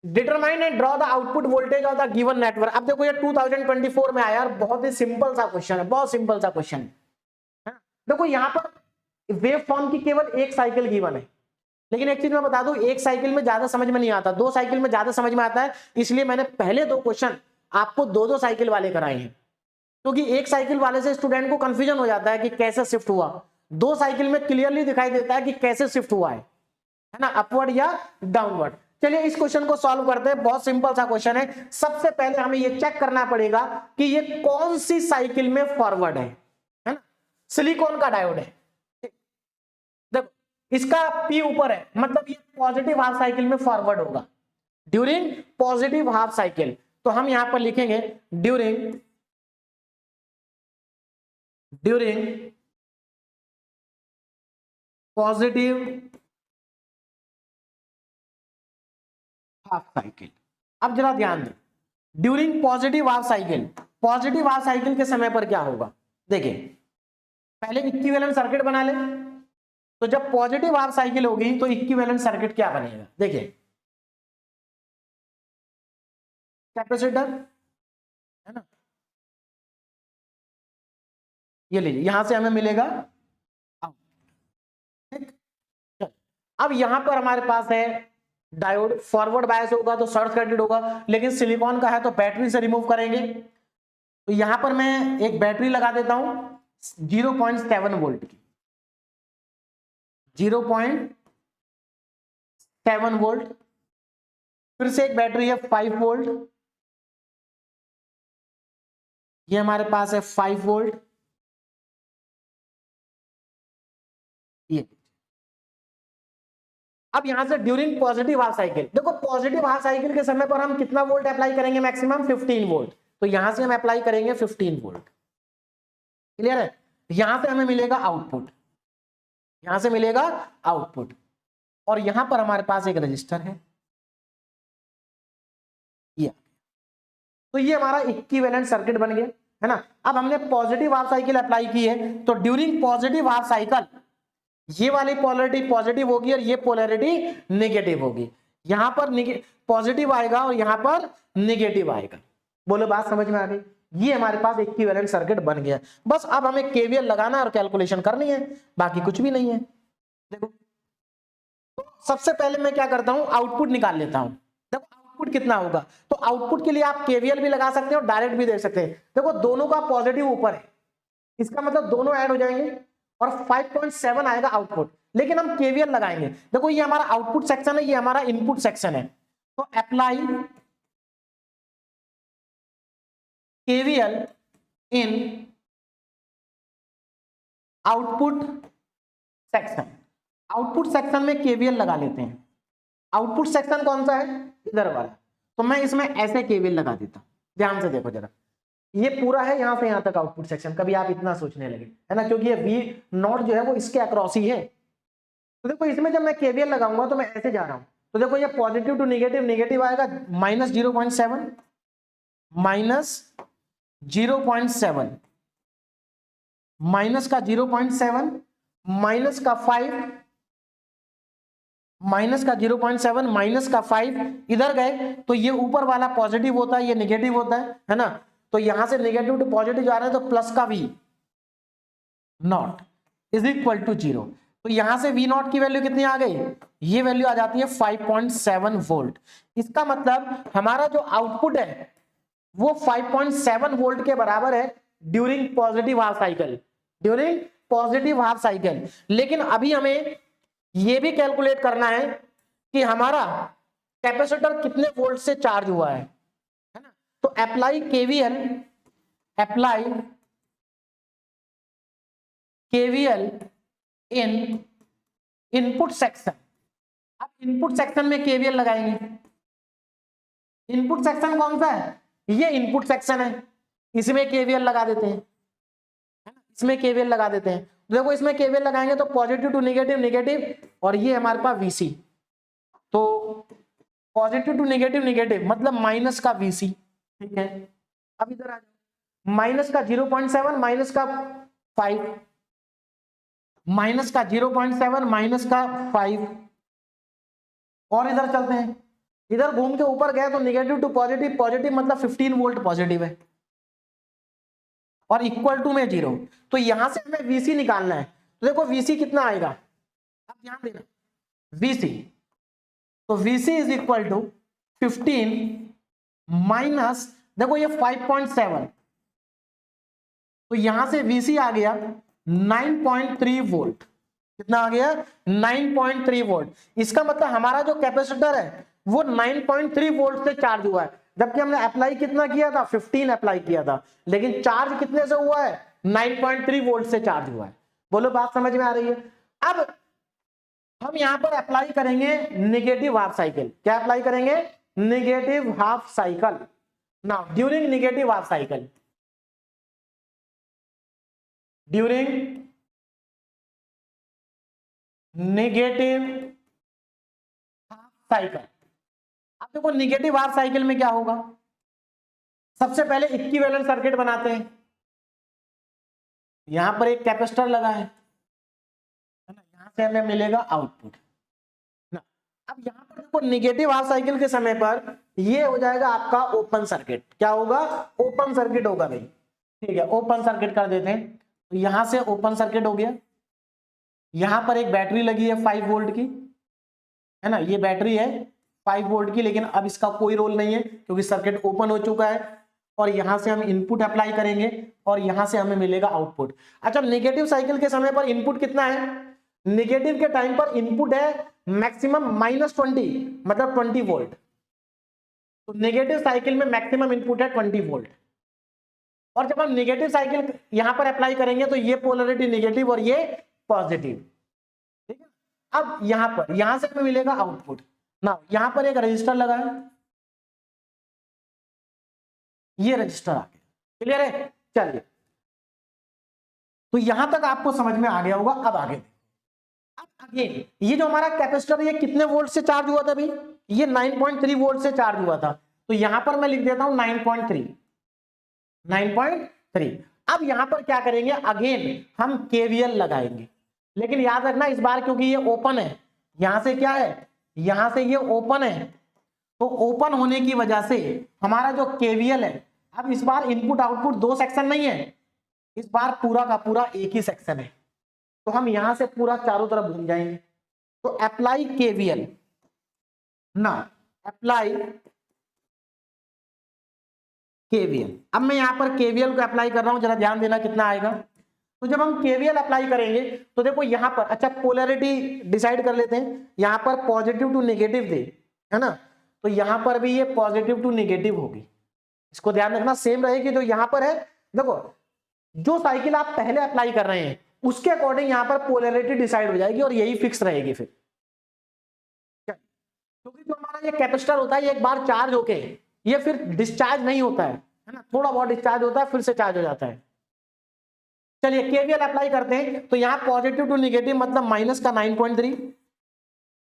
determine and draw the output voltage of the given network. अब देखो ये 2024 में आया, बहुत ही सिंपल सा क्वेश्चन है, बहुत सिंपल सा क्वेश्चन है। देखो यहाँ पर वेव फॉर्म की केवल एक साइकिल गिवन है, लेकिन एक चीज मैं बता दूं, एक साइकिल में ज्यादा समझ में नहीं आता, 2 साइकिल में ज्यादा समझ में आता है, इसलिए मैंने पहले 2 क्वेश्चन आपको 2-2 साइकिल वाले कराए हैं, क्योंकि एक साइकिल वाले से स्टूडेंट को कंफ्यूजन हो जाता है कि कैसे शिफ्ट हुआ, 2 साइकिल में क्लियरली दिखाई देता है कि कैसे शिफ्ट हुआ है ना, अपवर्ड या डाउनवर्ड। चलिए इस क्वेश्चन को सॉल्व करते हैं, बहुत सिंपल सा क्वेश्चन है। सबसे पहले हमें ये चेक करना पड़ेगा कि ये कौन सी साइकिल में फॉरवर्ड है ना, सिलिकॉन का डायोड है, देखो इसका P ऊपर है, मतलब ये पॉजिटिव हाफ साइकिल में फॉरवर्ड होगा ड्यूरिंग पॉजिटिव हाफ साइकिल। तो हम यहां पर लिखेंगे ड्यूरिंग पॉजिटिव हाफ साइकिल। अब जरा ध्यान दें, during positive half cycle, positive half cycle के समय पर क्या होगा, देखिए पहले इक्विवेलेंट सर्किट बना ले, तो जब पॉजिटिव हाफ साइकिल होगी तो इक्विवेलेंट सर्किट क्या बनेगा, देखिए कैपेसिटर है ना, ये लीजिए यहां से हमें मिलेगा, ठीक। अब यहां पर हमारे पास है डायोड, फॉरवर्ड बायस होगा तो शॉर्ट सर्किट होगा, लेकिन सिलिकॉन का है तो बैटरी से रिमूव करेंगे। तो यहां पर मैं एक बैटरी लगा देता हूं 0.7 वोल्ट की, 0.7 वोल्ट, फिर से एक बैटरी है 5 वोल्ट, ये हमारे पास है 5 वोल्ट, ये। अब यहां से ड्यूरिंग पॉजिटिव हाफ साइकिल, देखो पॉजिटिव हाफ साइकिल के समय पर हम कितना वोल्ट अप्लाई करेंगे, मैक्सिमम 15 वोल्ट, तो यहां से हम अप्लाई करेंगे 15 वोल्ट, क्लियर है। यहां से हमें मिलेगा आउटपुट, यहां से मिलेगा आउटपुट, और यहां पर हमारे पास एक रजिस्टर है, ये। तो ये हमारा इक्विवेलेंट सर्किट बन गया है ना। अब हमने पॉजिटिव हाफ साइकिल अप्लाई की है, तो ड्यूरिंग पॉजिटिव हाफ साइकिल ये वाली पोलैरिटी पॉजिटिव होगी और ये पोलैरिटी नेगेटिव होगी, यहां पर पॉजिटिव आएगा और यहां पर नेगेटिव आएगा। बोलो बात समझ में आ गई, ये हमारे पास इक्विवेलेंट सर्किट बन गया। बस अब हमें केवीएल लगाना और कैलकुलेशन करनी है, बाकी कुछ भी नहीं है। देखो तो सबसे पहले मैं क्या करता हूं, आउटपुट निकाल लेता हूं। देखो आउटपुट कितना होगा, तो आउटपुट के लिए आप केवीएल भी लगा सकते हो और डायरेक्ट भी देख सकते हैं। देखो दोनों का पॉजिटिव ऊपर है, इसका मतलब दोनों ऐड हो जाएंगे और 5.7 आएगा आउटपुट, लेकिन हम केवीएल लगाएंगे। देखो ये हमारा आउटपुट सेक्शन है, ये हमारा इनपुट सेक्शन है, तो अप्लाई केवीएल इन आउटपुट सेक्शन। आउटपुट सेक्शन में केवीएल लगा लेते हैं। आउटपुट सेक्शन कौन सा है, इधर वाला, तो मैं इसमें ऐसे केवीएल लगा देता हूं। ध्यान से देखो जरा, ये पूरा है यहां से यहां तक आउटपुट सेक्शन, कभी आप इतना सोचने लगे है ना, क्योंकि ये वी नॉट जो है वो इसके अक्रॉस ही है। तो देखो इसमें जब मैं केवीएल लगाऊंगा तो मैं ऐसे जा रहा हूं, तो देखो ये पॉजिटिव टू नेगेटिव, नेगेटिव आएगा -0.7, -0.7, माइनस का 0.7, माइनस का 5, माइनस का 0.7, माइनस का 5, इधर गए तो ये ऊपर वाला पॉजिटिव होता है, ये नेगेटिव होता है ना। तो यहां से नेगेटिव टू पॉजिटिव जा रहे हैं, तो प्लस का V naught is equal to 0। तो यहां से वी नॉट की वैल्यू कितनी आ गई, ये वैल्यू आ जाती है 5.7 वोल्ट। इसका मतलब हमारा जो आउटपुट है वो 5.7 वोल्ट के बराबर है during positive half cycle, during positive half cycle. लेकिन अभी हमें ये भी कैलकुलेट करना है कि हमारा कैपेसिटर कितने वोल्ट से चार्ज हुआ है ना। तो अप्लाई केवीएल, अप्लाई केवीएल इन इनपुट सेक्शन। अब इनपुट सेक्शन में केवीएल लगाएंगे। इनपुट सेक्शन कौन सा है, ये इनपुट सेक्शन है, इसमें केवीएल लगा देते हैं, इसमें केवीएल लगा देते हैं। देखो इसमें केवीएल लगाएंगे तो पॉजिटिव टू नेगेटिव, नेगेटिव, और ये हमारे पास वीसी, तो पॉजिटिव टू नेगेटिव, नेगेटिव मतलब माइनस का VC, ठीक है। अब इधर आ जाओ, माइनस का 0.7 माइनस का 5, माइनस का 0.7 माइनस का 5, और इधर चलते हैं, इधर घूम के ऊपर गए तो नेगेटिव टू पॉजिटिव, पॉजिटिव मतलब 15 वोल्ट पॉजिटिव है और इक्वल टू में 0, तो यहां से हमें VC निकालना है। तो देखो VC कितना आएगा, अब ध्यान देना, VC, तो VC is equal to 15 minus, देखो ये 5.7, तो यहां से VC आ गया 9.3 वोल्ट। कितना आ गया, 9.3 वोल्ट। इसका मतलब हमारा जो कैपेसिटर है वो 9.3 वोल्ट से चार्ज हुआ है, जबकि हमने अप्लाई कितना किया था, 15 अप्लाई किया था, लेकिन चार्ज कितने से हुआ है, 9.3 वोल्ट से चार्ज हुआ है। बोलो बात समझ में आ रही है। अब हम यहां पर अप्लाई करेंगे नेगेटिव हाफ साइकिल। क्या अप्लाई करेंगे, negative half cycle. Now during negative half cycle, during negative half cycle. अब देखो नेगेटिव हाफ साइकिल में क्या होगा, सबसे पहले इक्विवेलेंट सर्किट बनाते हैं। यहां पर एक कैपेसिटर लगा है ना, यहां से हमें मिलेगा आउटपुट ना। अब यहां पर देखो नेगेटिव हाफ साइकिल के समय पर ये हो जाएगा आपका ओपन सर्किट। क्या होगा, ओपन सर्किट होगा भाई, ठीक है। ओपन सर्किट कर देते हैं, तो यहां से ओपन सर्किट हो गया। यहां पर एक बैटरी लगी है 5 वोल्ट की, है ना, ये बैटरी है 5 वोल्ट की, लेकिन अब इसका कोई रोल नहीं है क्योंकि सर्किट ओपन हो चुका है। और यहां से हम इनपुट अप्लाई करेंगे और यहां से हमें मिलेगा आउटपुट। अच्छा, नेगेटिव साइकिल के समय पर इनपुट कितना है, नेगेटिव के टाइम पर इनपुट है मैक्सिमम -20, मतलब 20 वोल्ट। तो नेगेटिव साइकिल में मैक्सिमम इनपुट है 20 वोल्ट। और जब हम नेगेटिव साइकिल यहां पर अप्लाई करेंगे तो ये पोलरिटी नेगेटिव और ये पॉजिटिव, ठीक है। अब यहां पर, यहां से हमें मिलेगा आउटपुट ना। यहां पर एक रजिस्टर लगा है, ये रजिस्टर आ गया, क्लियर है। चलिए, तो यहां तक आपको समझ में आ गया होगा। अब आगे, अब अगेन ये जो हमारा कैपेसिटर ये कितने वोल्ट से चार्ज हुआ था भाई, ये 9.3 वोल्ट से चार्ज हुआ था। तो यहां पर मैं लिख देता हूं 9.3, 9.3। अब यहां पर क्या करेंगे, अगेन हम केवीएल लगाएंगे, लेकिन याद रखना इस बार क्योंकि ये ओपन है, यहां से क्या है, यहां से ये ओपन है, तो ओपन होने की वजह से हमारा जो केवीएल है, अब इस बार इनपुट आउटपुट 2 सेक्शन नहीं है, इस बार पूरा का पूरा एक ही सेक्शन है। तो हम यहां से पूरा चारों तरफ घूम जाएंगे। तो अप्लाई केवीएल ना, अप्लाई केवीएल। अब मैं यहां पर केवीएल को अप्लाई कर रहा हूं, जरा ध्यान देना कितना आएगा। तो जब हम केवीएल अप्लाई करेंगे तो देखो यहां पर, अच्छा पोलैरिटी डिसाइड कर लेते हैं, यहां पर पॉजिटिव टू नेगेटिव थे, है ना, तो यहां पर भी ये पॉजिटिव टू नेगेटिव होगी। इसको ध्यान रखना, सेम रहेगी जो यहां पर है। देखो जो साइकिल आप पहले अप्लाई कर रहे हैं उसके अकॉर्डिंग यहां पर पोलैरिटी डिसाइड हो जाएगी और यही फिक्स रहेगी फिर, क्योंकि जो हमारा ये कैपेसिटर होता है ये एक बार चार्ज होके ये फिर डिस्चार्ज नहीं होता है ना, थोड़ा बहुत डिस्चार्ज होता है फिर से चार्ज हो जाता है। चलिए केवीएल अप्लाई करते हैं, तो यहाँ पॉजिटिव टू नेगेटिव मतलब माइनस का 9.3।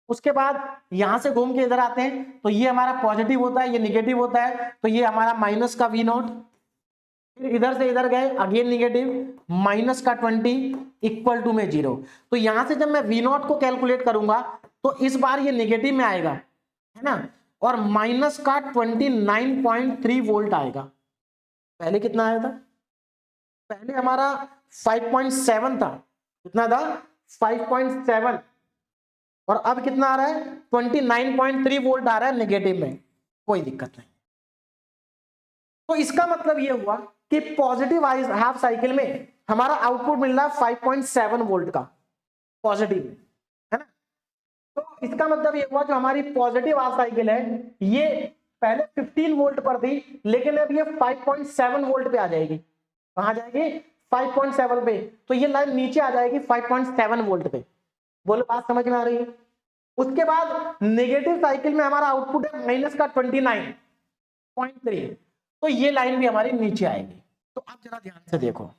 उसके बाद यहां से घूम के इधर आते हैं तो ये हमारा पॉजिटिव होता है, ये नेगेटिव होता है, तो ये हमारा माइनस का V0। फिर इधर से इधर गए, अगेन नेगेटिव, माइनस का 20 इक्वल टू में 0। तो यहां से जब मैं V0 को कैलकुलेट करूंगा तो इस बार ये नेगेटिव में आएगा, है ना, और माइनस का 29.3 वोल्ट आएगा। पहले कितना आया था, पहले हमारा 5.7 था, कितना था 5.7, और अब कितना आ रहा है 29.3 वोल्ट आ रहा है नेगेटिव में, कोई दिक्कत नहीं। तो इसका मतलब ये हुआ कि पॉजिटिव हाफ साइकिल में हमारा आउटपुट मिल रहा है 5.7 वोल्ट का पॉजिटिव में, है ना। तो इसका मतलब ये हुआ जो हमारी पॉजिटिव हाफ साइकिल है ये पहले 15 वोल्ट पर थी, लेकिन अब ये 5.7 वोल्ट पे आ जाएगी। कहां जाएगी, 5.7 पे। तो ये लाइन नीचे आ जाएगी 5.7 वोल्ट पे। बोलो बात समझ में आ रही है। उसके बाद नेगेटिव साइकिल में हमारा आउटपुट है माइनस का 29.3, तो ये लाइन भी हमारी नीचे आएगी। तो आप जरा ध्यान से देखो,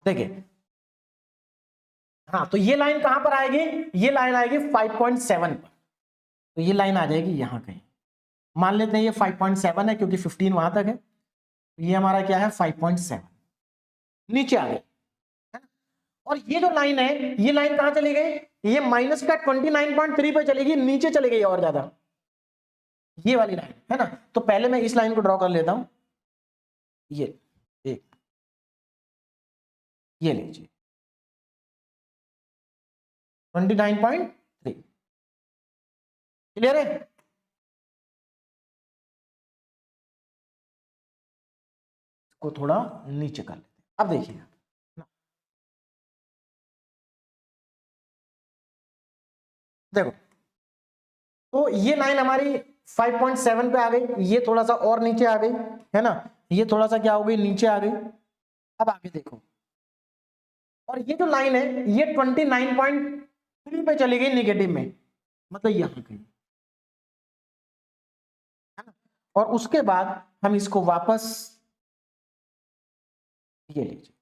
देखिए, हाँ तो ये लाइन कहां पर आएगी, ये लाइन आएगी 5.7 पर, तो ये लाइन आ जाएगी यहां कहीं, मान लेते हैं ये 5.7 है क्योंकि 15 वहां तक है, ये हमारा क्या है 5.7, नीचे आ गई है ना। और ये जो लाइन है, ये लाइन कहां चली गई, ये माइनस का 29.3 पे चली गई, नीचे चली गई और ज्यादा, ये वाली लाइन है ना। तो पहले मैं इस लाइन को ड्रॉ कर लेता हूं, ये एक, ये लीजिए 29.3, क्लियर है। को थोड़ा नीचे कर लेते हैं, अब देखिए देखो, तो ये लाइन हमारी 5.7 पे आ गई, ये थोड़ा सा और नीचे आ गई है ना, ये थोड़ा सा क्या हो गई, नीचे आ गई। अब आगे देखो, और ये जो लाइन है ये 29.3 पे चली गई नेगेटिव में, मतलब यहां गई है ना। और उसके बाद हम इसको वापस ये लीजिए,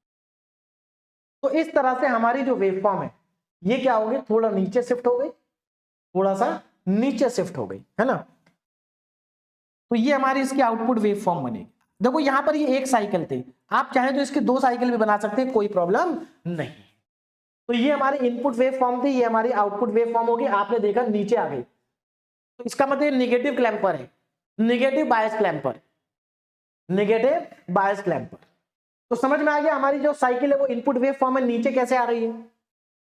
तो इस तरह से हमारी जो वेवफॉर्म है ये क्या हो गई, थोड़ा नीचे शिफ्ट हो गई, थोड़ा सा नीचे शिफ्ट हो गई है ना। तो ये हमारी इसकी आउटपुट वेवफॉर्म बनेगी। देखो यहां पर ये एक साइकिल थी, आप चाहें तो इसके 2 साइकिल भी बना सकते हैं, कोई प्रॉब्लम नहीं। तो ये हमारी इनपुट वेवफॉर्म थी, ये हमारी आउटपुट वेवफॉर्म होगी, आपने देखा नीचे आ गई, तो इसका मतलब नेगेटिव क्लैंपर है, negative bias clamper, negative bias clamper. तो समझ में आ गया हमारी जो साइकिल है वो इनपुट वेवफॉर्म में नीचे कैसे आ रही है।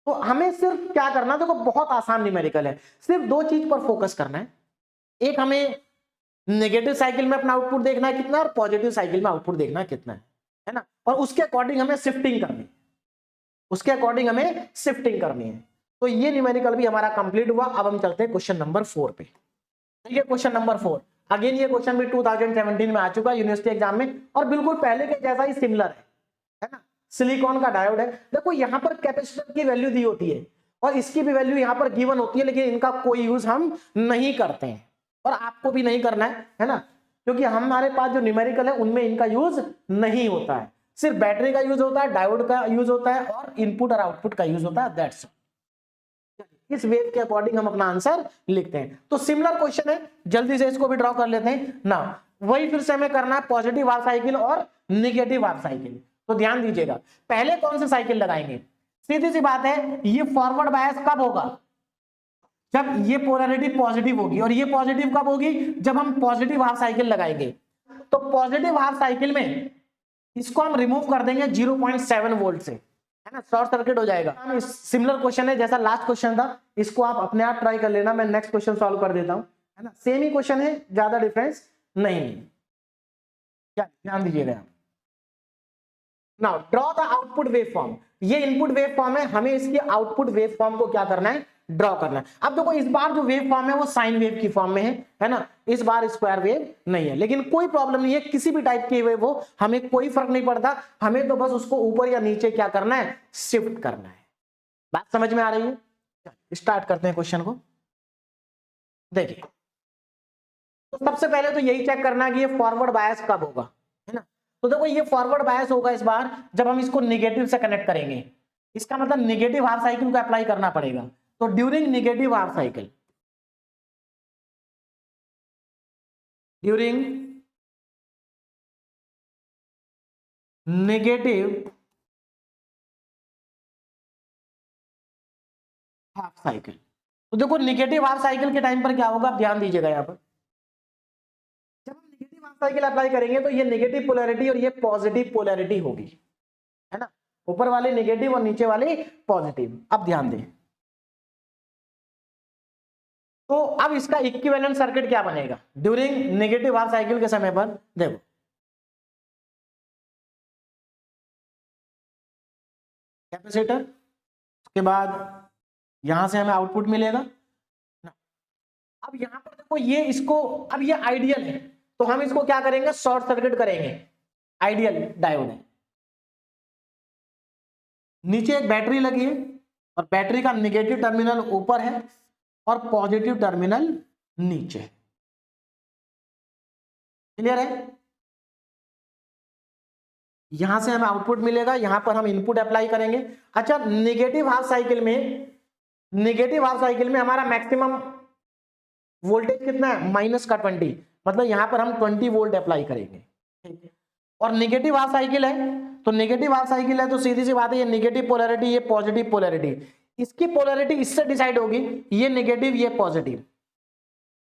तो हमें सिर्फ क्या करना है, देखो बहुत आसान न्यूमेरिकल है, सिर्फ 2 चीज पर फोकस करना है, एक हमें नेगेटिव साइकिल में अपना आउटपुट देखना है कितना, और पॉजिटिव साइकिल में आउटपुट देखना है कितना है ना, और उसके अकॉर्डिंग हमें शिफ्टिंग करनी है, उसके अकॉर्डिंग हमें शिफ्टिंग करनी है। तो ये न्यूमेरिकल भी हमारा कंप्लीट हुआ। अब हम चलते हैं क्वेश्चन नंबर 4 पे। ठीक है, क्वेश्चन नंबर 4, अगेन ये क्वेश्चन भी 2017 में आ चुका है यूनिवर्सिटी एग्जाम में, और बिल्कुल पहले के जैसा ही सिमिलर है ना। सिलिकॉन का डायोड है, देखो यहाँ पर कैपेसिटर की वैल्यू दी होती है और इसकी भी वैल्यू यहाँ पर गिवन होती है, लेकिन इनका कोई यूज हम नहीं करते हैं, और आपको भी नहीं करना है ना, क्योंकि हमारे पास जो न्यूमेरिकल है उनमें इनका यूज नहीं होता है, सिर्फ बैटरी का यूज होता है, डायोड का यूज होता है, और इनपुट और आउटपुट का यूज होता है, दैट्स ऑल। इस वेव के अकॉर्डिंग हम अपना आंसर लिखते हैं। तो सिमिलर क्वेश्चन है, जल्दी से इसको भी ड्रॉ कर लेते हैं ना। वही फिर से हमें करना है पॉजिटिव हाफ साइकिल और नेगेटिव हाफ साइकिल। तो ध्यान दीजिएगा, पहले कौन सी साइकिल लगाएंगे, सीधी सी बात है, ये फॉरवर्ड बायस कब होगा, जब ये पोलैरिटी पॉजिटिव होगी, और ये पॉजिटिव कब होगी, जब हम पॉजिटिव हाफ साइकिल लगाएंगे। तो पॉजिटिव हाफ साइकिल में इसको हम रिमूव कर देंगे 0.7 वोल्ट से, है ना, शॉर्ट सर्किट हो जाएगा। सिमिलर क्वेश्चन है जैसा लास्ट क्वेश्चन था, इसको आप अपने आप ट्राई कर लेना, मैं नेक्स्ट क्वेश्चन सॉल्व कर देता हूं, है ना, सेम ही क्वेश्चन है, ज्यादा डिफरेंस नहीं है, क्या ध्यान दीजिएगा। Now draw the output waveform, ये इनपुट वेवफॉर्म है, हमें इसके आउटपुट वेवफॉर्म को क्या करना है, ड्रॉ करना है। अब देखो इस बार जो वेव फॉर्म है वो साइन वेव की फॉर्म में है ना, इस बार स्क्वायर वेव नहीं है, लेकिन कोई प्रॉब्लम नहीं है, किसी भी टाइप की वेव हो हमें कोई फर्क नहीं पड़ता, हमें तो बस उसको ऊपर या नीचे क्या करना है, शिफ्ट करना है। बात समझ में आ रही है, स्टार्ट करते हैं क्वेश्चन को। देखिए तो सबसे पहले तो यही चेक करना है कि ये फॉरवर्ड बायस कब होगा, है ना। तो देखो ये फॉरवर्ड बायस होगा इस बार जब हम इसको नेगेटिव से कनेक्ट करेंगे, इसका मतलब नेगेटिव हाफ साइकिल को अप्लाई करना पड़ेगा। तो during negative half cycle, during negative half cycle, तो देखो नेगेटिव हाफ साइकिल के टाइम पर क्या होगा, आप ध्यान दीजिएगा यहाँ पर, जब हम नेगेटिव हाफ साइकिल अप्लाई करेंगे तो ये नेगेटिव पोलैरिटी और ये पॉजिटिव पोलैरिटी होगी, है ना, ऊपर वाले नेगेटिव और नीचे वाले पॉजिटिव। अब ध्यान दें, तो अब इसका इक्विवेलेंट सर्किट क्या बनेगा ड्यूरिंग नेगेटिव हाफ साइकिल के समय पर। देखो कैपेसिटर, उसके बाद यहां से हमें आउटपुट मिलेगा ना। अब यहां पर देखो ये इसको, अब ये आइडियल है तो हम इसको क्या करेंगे, शॉर्ट सर्किट करेंगे, आइडियल डायोड है। नीचे एक बैटरी लगी है और बैटरी का नेगेटिव टर्मिनल ऊपर है और पॉजिटिव टर्मिनल नीचे है, क्लियर है। यहां से हमें आउटपुट मिलेगा, यहां पर हम इनपुट अप्लाई करेंगे। अच्छा, नेगेटिव हाफ साइकिल में हमारा मैक्सिमम वोल्टेज कितना है, माइनस का 20, मतलब यहां पर हम 20 वोल्ट अप्लाई करेंगे, ठीक है। और नेगेटिव हाफ साइकिल है, तो नेगेटिव हाफ साइकिल है तो सीधी सी बात है, ये नेगेटिव पोलैरिटी, ये पॉजिटिव पोलैरिटी, इसकी पोलैरिटी इससे डिसाइड होगी, ये नेगेटिव ये पॉजिटिव,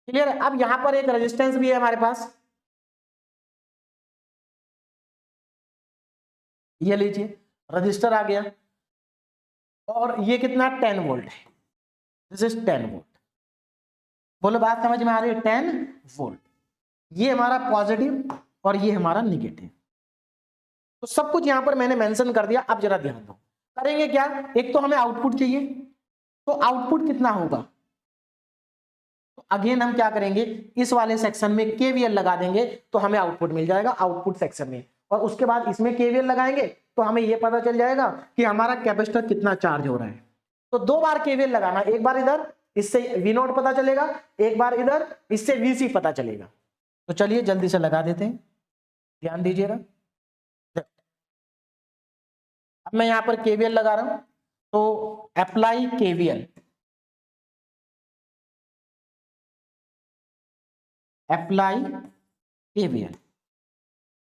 क्लियर है। अब यहां पर एक रेजिस्टेंस भी है हमारे पास, ये लीजिए रजिस्टर आ गया, और ये कितना 10 वोल्ट है, दिस इज 10 वोल्ट। बोलो बात समझ में आ रही है, 10 वोल्ट, ये हमारा पॉजिटिव और ये हमारा निगेटिव। तो सब कुछ यहां पर मैंने मेंशन कर दिया। अब जरा ध्यान दो, करेंगे क्या, एक तो हमें आउटपुट चाहिए, तो आउटपुट कितना होगा, तो अगेन हम क्या करेंगे, इस वाले सेक्शन में केवीएल लगा देंगे तो हमें आउटपुट मिल जाएगा आउटपुट सेक्शन में, और उसके बाद इसमें केवीएल लगाएंगे तो हमें यह पता चल जाएगा कि हमारा कैपेसिटर कितना चार्ज हो रहा है। तो दो बार केवीएल लगाना, एक बार इधर, इससे वी नॉट पता चलेगा, एक बार इधर, इससे वीसी पता चलेगा। तो चलिए जल्दी से लगा देते हैं, ध्यान दीजिएगा। अब मैं यहां पर केवीएल लगा रहा हूं, तो अप्लाई केवीएल, अप्लाई केवीएल,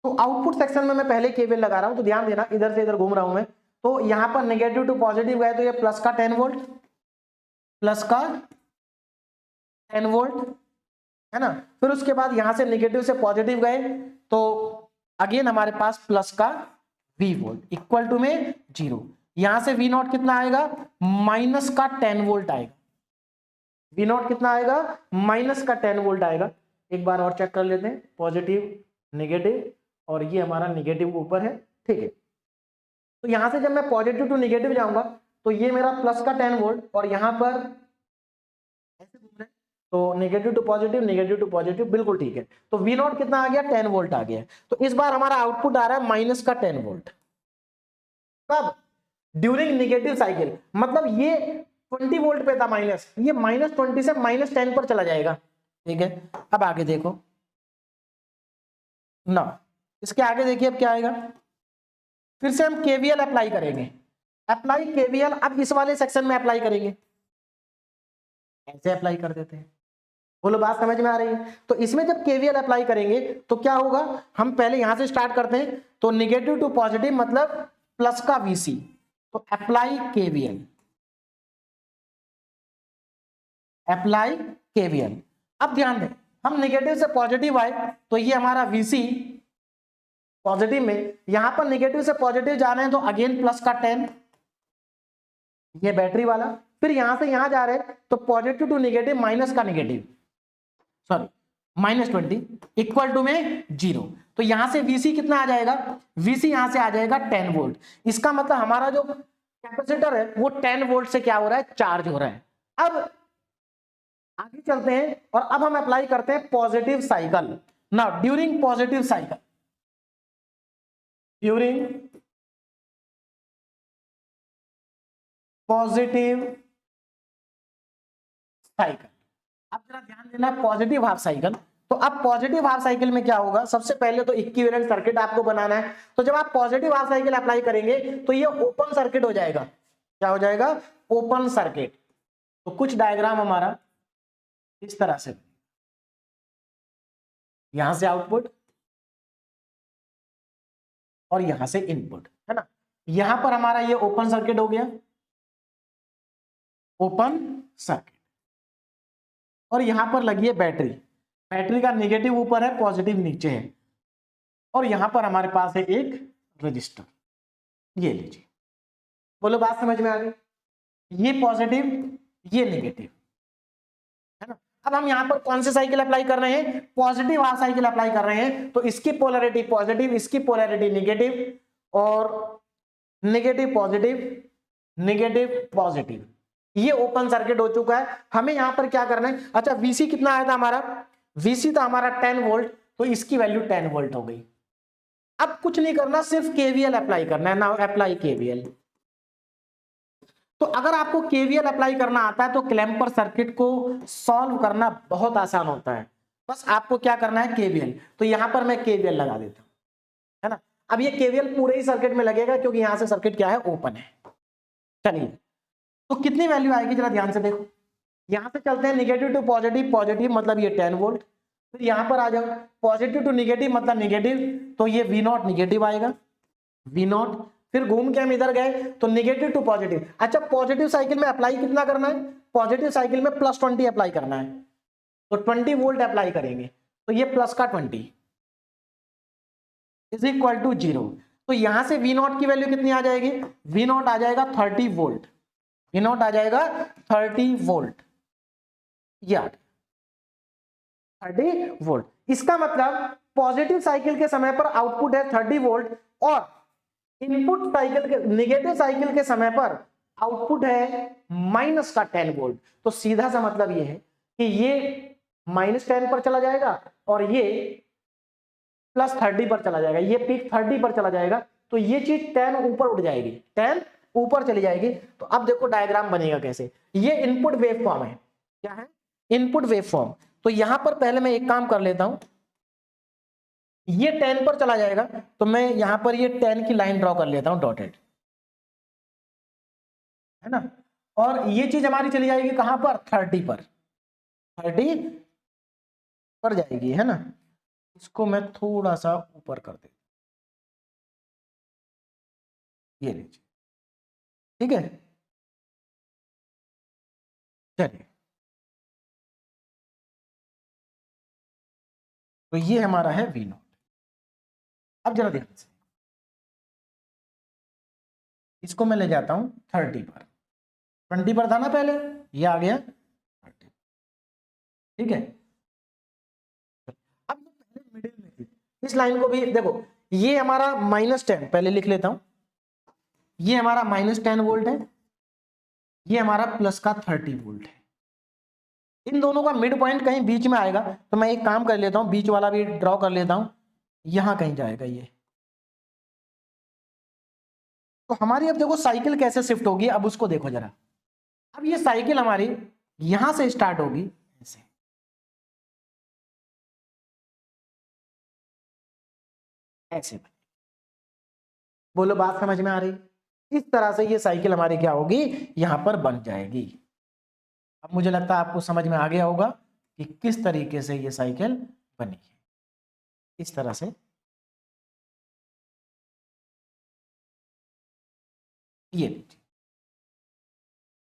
तो आउटपुट सेक्शन में मैं पहले केवीएल लगा रहा हूं, तो ध्यान देना, इधर से इधर घूम रहा हूं मैं, तो यहां पर नेगेटिव टू पॉजिटिव गए तो ये प्लस का 10 वोल्ट, प्लस का 10 वोल्ट है ना। फिर उसके बाद यहां से नेगेटिव से पॉजिटिव गए तो अगेन हमारे पास प्लस का V वोल्ट इक्वल टू में 0। यहां से V नॉट कितना आएगा, माइनस का 10 वोल्ट आएगा, V नॉट कितना आएगा, माइनस का 10 वोल्ट आएगा। एक बार और चेक कर लेते हैं, पॉजिटिव नेगेटिव, और ये हमारा नेगेटिव ऊपर है, ठीक है। तो यहां से जब मैं पॉजिटिव टू नेगेटिव जाऊंगा तो ये मेरा प्लस का 10 वोल्ट, और यहां पर ऐसे घूम रहे हैं, तो नेगेटिव टू पॉजिटिव, बिल्कुल ठीक है। तो V नॉट कितना आ गया, 10 वोल्ट आ गया। तो इस बार हमारा आउटपुट आ रहा है माइनस का 10 वोल्ट, कब, ड्यूरिंग नेगेटिव साइकिल, मतलब ये 20 वोल्ट पे था माइनस, ये -20 से -10 पर चला जाएगा, ठीक है। अब आगे देखो ना, इसके आगे देखिए अब क्या आएगा, फिर से हम केवीएल अप्लाई करेंगे, अप्लाई केवीएल। अब इस वाले सेक्शन में अप्लाई करेंगे, ऐसे अप्लाई कर देते हैं, बोलो बात समझ में आ रही है। तो इसमें जब केवीएल अप्लाई करेंगे तो क्या होगा, हम पहले यहां से स्टार्ट करते हैं, तो नेगेटिव टू पॉजिटिव मतलब प्लस का वीसी, तो अप्लाई केवीएल, अप्लाई केवीएल। अब ध्यान दें, हम नेगेटिव से पॉजिटिव आए तो ये हमारा वीसी पॉजिटिव में, यहां पर नेगेटिव से पॉजिटिव जा रहे हैं तो अगेन प्लस का 10, ये बैटरी वाला, फिर यहां से यहां जा रहे हैं तो पॉजिटिव टू नेगेटिव माइनस का नेगेटिव, सॉरी -20 इक्वल टू में 0। तो यहां से वीसी कितना आ जाएगा, वीसी यहां से आ जाएगा 10 वोल्ट। इसका मतलब हमारा जो कैपेसिटर है वो 10 वोल्ट से क्या हो रहा है, चार्ज हो रहा है। अब आगे चलते हैं और अब हम अप्लाई करते हैं positive cycle. Now during positive cycle, during positive cycle, अब जरा ध्यान देना, पॉजिटिव हाफ साइकिल। तो अब पॉजिटिव हाफ साइकिल में क्या होगा, सबसे पहले तो इक्विवेलेंट सर्किट आपको बनाना है। तो जब आप पॉजिटिव हाफ साइकिल अप्लाई करेंगे तो ये ओपन सर्किट हो जाएगा, क्या हो जाएगा, ओपन सर्किट। तो कुछ डायग्राम हमारा इस तरह से, यहां से आउटपुट और यहां से इनपुट, है ना। यहां पर हमारा ये ओपन सर्किट हो गया, ओपन सर्किट, और यहां पर लगी है बैटरी, बैटरी का नेगेटिव ऊपर है, पॉजिटिव नीचे है, और यहां पर हमारे पास है एक रजिस्टर, ये लीजिए, बोलो बात समझ में आ गई, ये पॉजिटिव ये नेगेटिव, है ना। अब हम यहां पर कौन से साइकिल अप्लाई कर रहे हैं, पॉजिटिव हाफ साइकिल अप्लाई कर रहे हैं। तो इसकी पोलैरिटी पॉजिटिव, इसकी पोलैरिटी नेगेटिव, और नेगेटिव पॉजिटिव, नेगेटिव पॉजिटिव, ये ओपन सर्किट हो चुका है। हमें यहां पर क्या करना है, अच्छा वीसी कितना आया था हमारा, वीसी था हमारा 10 वोल्ट, तो इसकी वैल्यू 10 वोल्ट हो गई। अब कुछ नहीं करना, सिर्फ केवीएल अप्लाई करना है। Now apply KVL. तो अगर आपको केवीएल अप्लाई करना आता है तो क्लैंपर सर्किट को सॉल्व करना बहुत आसान होता है, बस आपको क्या करना है, केवीएल। तो यहां पर मैं केवीएल लगा देता हूं, है ना। अब ये केवीएल पूरे ही सर्किट में लगेगा क्योंकि यहां से सर्किट क्या है, ओपन है। चलिए, तो कितनी वैल्यू आएगी जरा ध्यान से देखो। यहां से चलते हैं निगेटिव टू पॉजिटिव, पॉजिटिव मतलब ये 10 वोल्ट, फिर यहां पर आ जाओ पॉजिटिव टू निगेटिव मतलब निगेटिव, तो ये V0 निगेटिव आएगा, V0, फिर घूम के हम इधर गए तो निगेटिव टू पॉजिटिव। अच्छा, पॉजिटिव साइकिल में अप्लाई कितना करना है, पॉजिटिव साइकिल में +20 अप्लाई करना है, तो 20 वोल्ट अप्लाई करेंगे, तो ये प्लस का 20 इज इक्वल टू 0। तो यहां से V0 की वैल्यू कितनी आ जाएगी, V0 आ जाएगा 30 वोल्ट, V0 आ जाएगा 30 वोल्ट, या 30 वोल्ट। इसका मतलब पॉजिटिव साइकिल के समय पर आउटपुट है 30 वोल्ट और इनपुट साइकिल के, नेगेटिव साइकिल के समय पर आउटपुट है माइनस का 10 वोल्ट। तो सीधा सा मतलब ये है कि ये -10 पर चला जाएगा और ये +30 पर चला जाएगा, ये पीक 30 पर चला जाएगा, तो ये चीज 10 ऊपर उठ जाएगी, 10 ऊपर चली जाएगी। तो अब देखो डायग्राम बनेगा कैसे, ये इनपुट वेव फॉर्म है, क्या है, इनपुट वेव फॉर्म। तो यहां पर पहले मैं एक काम कर लेता हूं, ये 10 पर चला जाएगा, तो मैं यहां पर ये 10 की लाइन ड्रॉ कर लेता हूं डॉटेड, है ना, और ये चीज हमारी चली जाएगी कहां पर, 30 पर, 30 पर जाएगी, है ना। इसको मैं थोड़ा सा ऊपर कर देता, ये लीजिए, ठीक है। चलिए, तो ये हमारा है V0। अब जरा ध्यान से इसको मैं ले जाता हूं 30 पर, 20 पर था ना पहले, ये आ गया 30, ठीक है। अब पहले मिडिल में थी, इस लाइन को भी देखो, ये हमारा -10, पहले लिख लेता हूं, ये हमारा -10 वोल्ट है, ये हमारा प्लस का 30 वोल्ट है। इन दोनों का मिड पॉइंट कहीं बीच में आएगा, तो मैं एक काम कर लेता हूं, बीच वाला भी ड्रॉ कर लेता हूं, यहां कहीं जाएगा ये। तो हमारी अब देखो साइकिल कैसे शिफ्ट होगी, अब उसको देखो जरा। अब ये साइकिल हमारी यहां से स्टार्ट होगी, ऐसे ऐसे, बोलो बात समझ में आ रही, इस तरह से ये साइकिल हमारी क्या होगी, यहां पर बन जाएगी। अब मुझे लगता है आपको समझ में आ गया होगा कि किस तरीके से ये साइकिल बनी है, इस तरह से ये।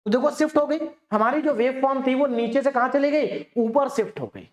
तो देखो शिफ्ट हो गई हमारी जो वेव फॉर्म थी, वो नीचे से कहां चली गई, ऊपर शिफ्ट हो गई।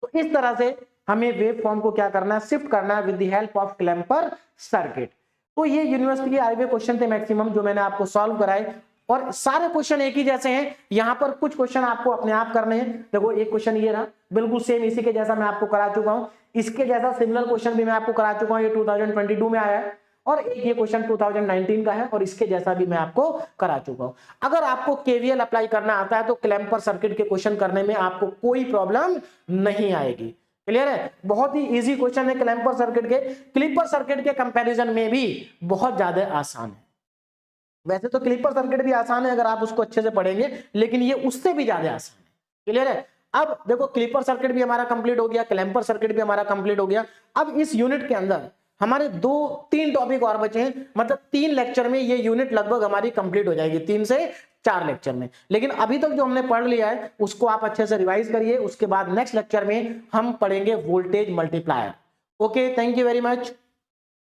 तो इस तरह से हमें वेव फॉर्म को क्या करना है, शिफ्ट करना है with the help of clamper circuit. तो ये यूनिवर्सिटी के आए हुए क्वेश्चन थे मैक्सिमम, जो मैंने आपको सॉल्व कराए, और सारे क्वेश्चन एक ही जैसे हैं। यहाँ पर कुछ क्वेश्चन आपको अपने आप करने हैं। देखो एक क्वेश्चन ये रहा, बिल्कुल सेम इसी के जैसा मैं आपको करा चुका हूँ, इसके जैसा सिमिलर क्वेश्चन भी मैं आपको करा चुका हूँ, ये 2022 में आया है, और एक ये क्वेश्चन 2019 का है, और इसके जैसा भी मैं आपको करा चुका हूं। अगर आपको केवीएल अप्लाई करना आता है तो क्लैंपर सर्किट के क्वेश्चन करने में आपको कोई प्रॉब्लम नहीं आएगी। क्लियर है, बहुत ही इजी क्वेश्चन है क्लैंपर सर्किट के, क्लिपर सर्किट के कंपैरिजन में भी बहुत ज्यादा आसान है। वैसे तो क्लिपर सर्किट भी आसान है अगर आप उसको अच्छे से पढ़ेंगे, लेकिन ये उससे भी ज्यादा आसान है। क्लियर है, अब देखो क्लिपर सर्किट भी हमारा कंप्लीट हो गया, क्लैंपर सर्किट भी हमारा कंप्लीट हो गया। अब इस यूनिट के अंदर हमारे 2-3 टॉपिक और बचे हैं, मतलब 3 लेक्चर में ये यूनिट लगभग हमारी कंप्लीट हो जाएगी, 3 से 4 लेक्चर में। लेकिन अभी तक जो हमने पढ़ लिया है उसको आप अच्छे से रिवाइज करिए, उसके बाद नेक्स्ट लेक्चर में हम पढ़ेंगे voltage multiplier. Okay, thank you very much.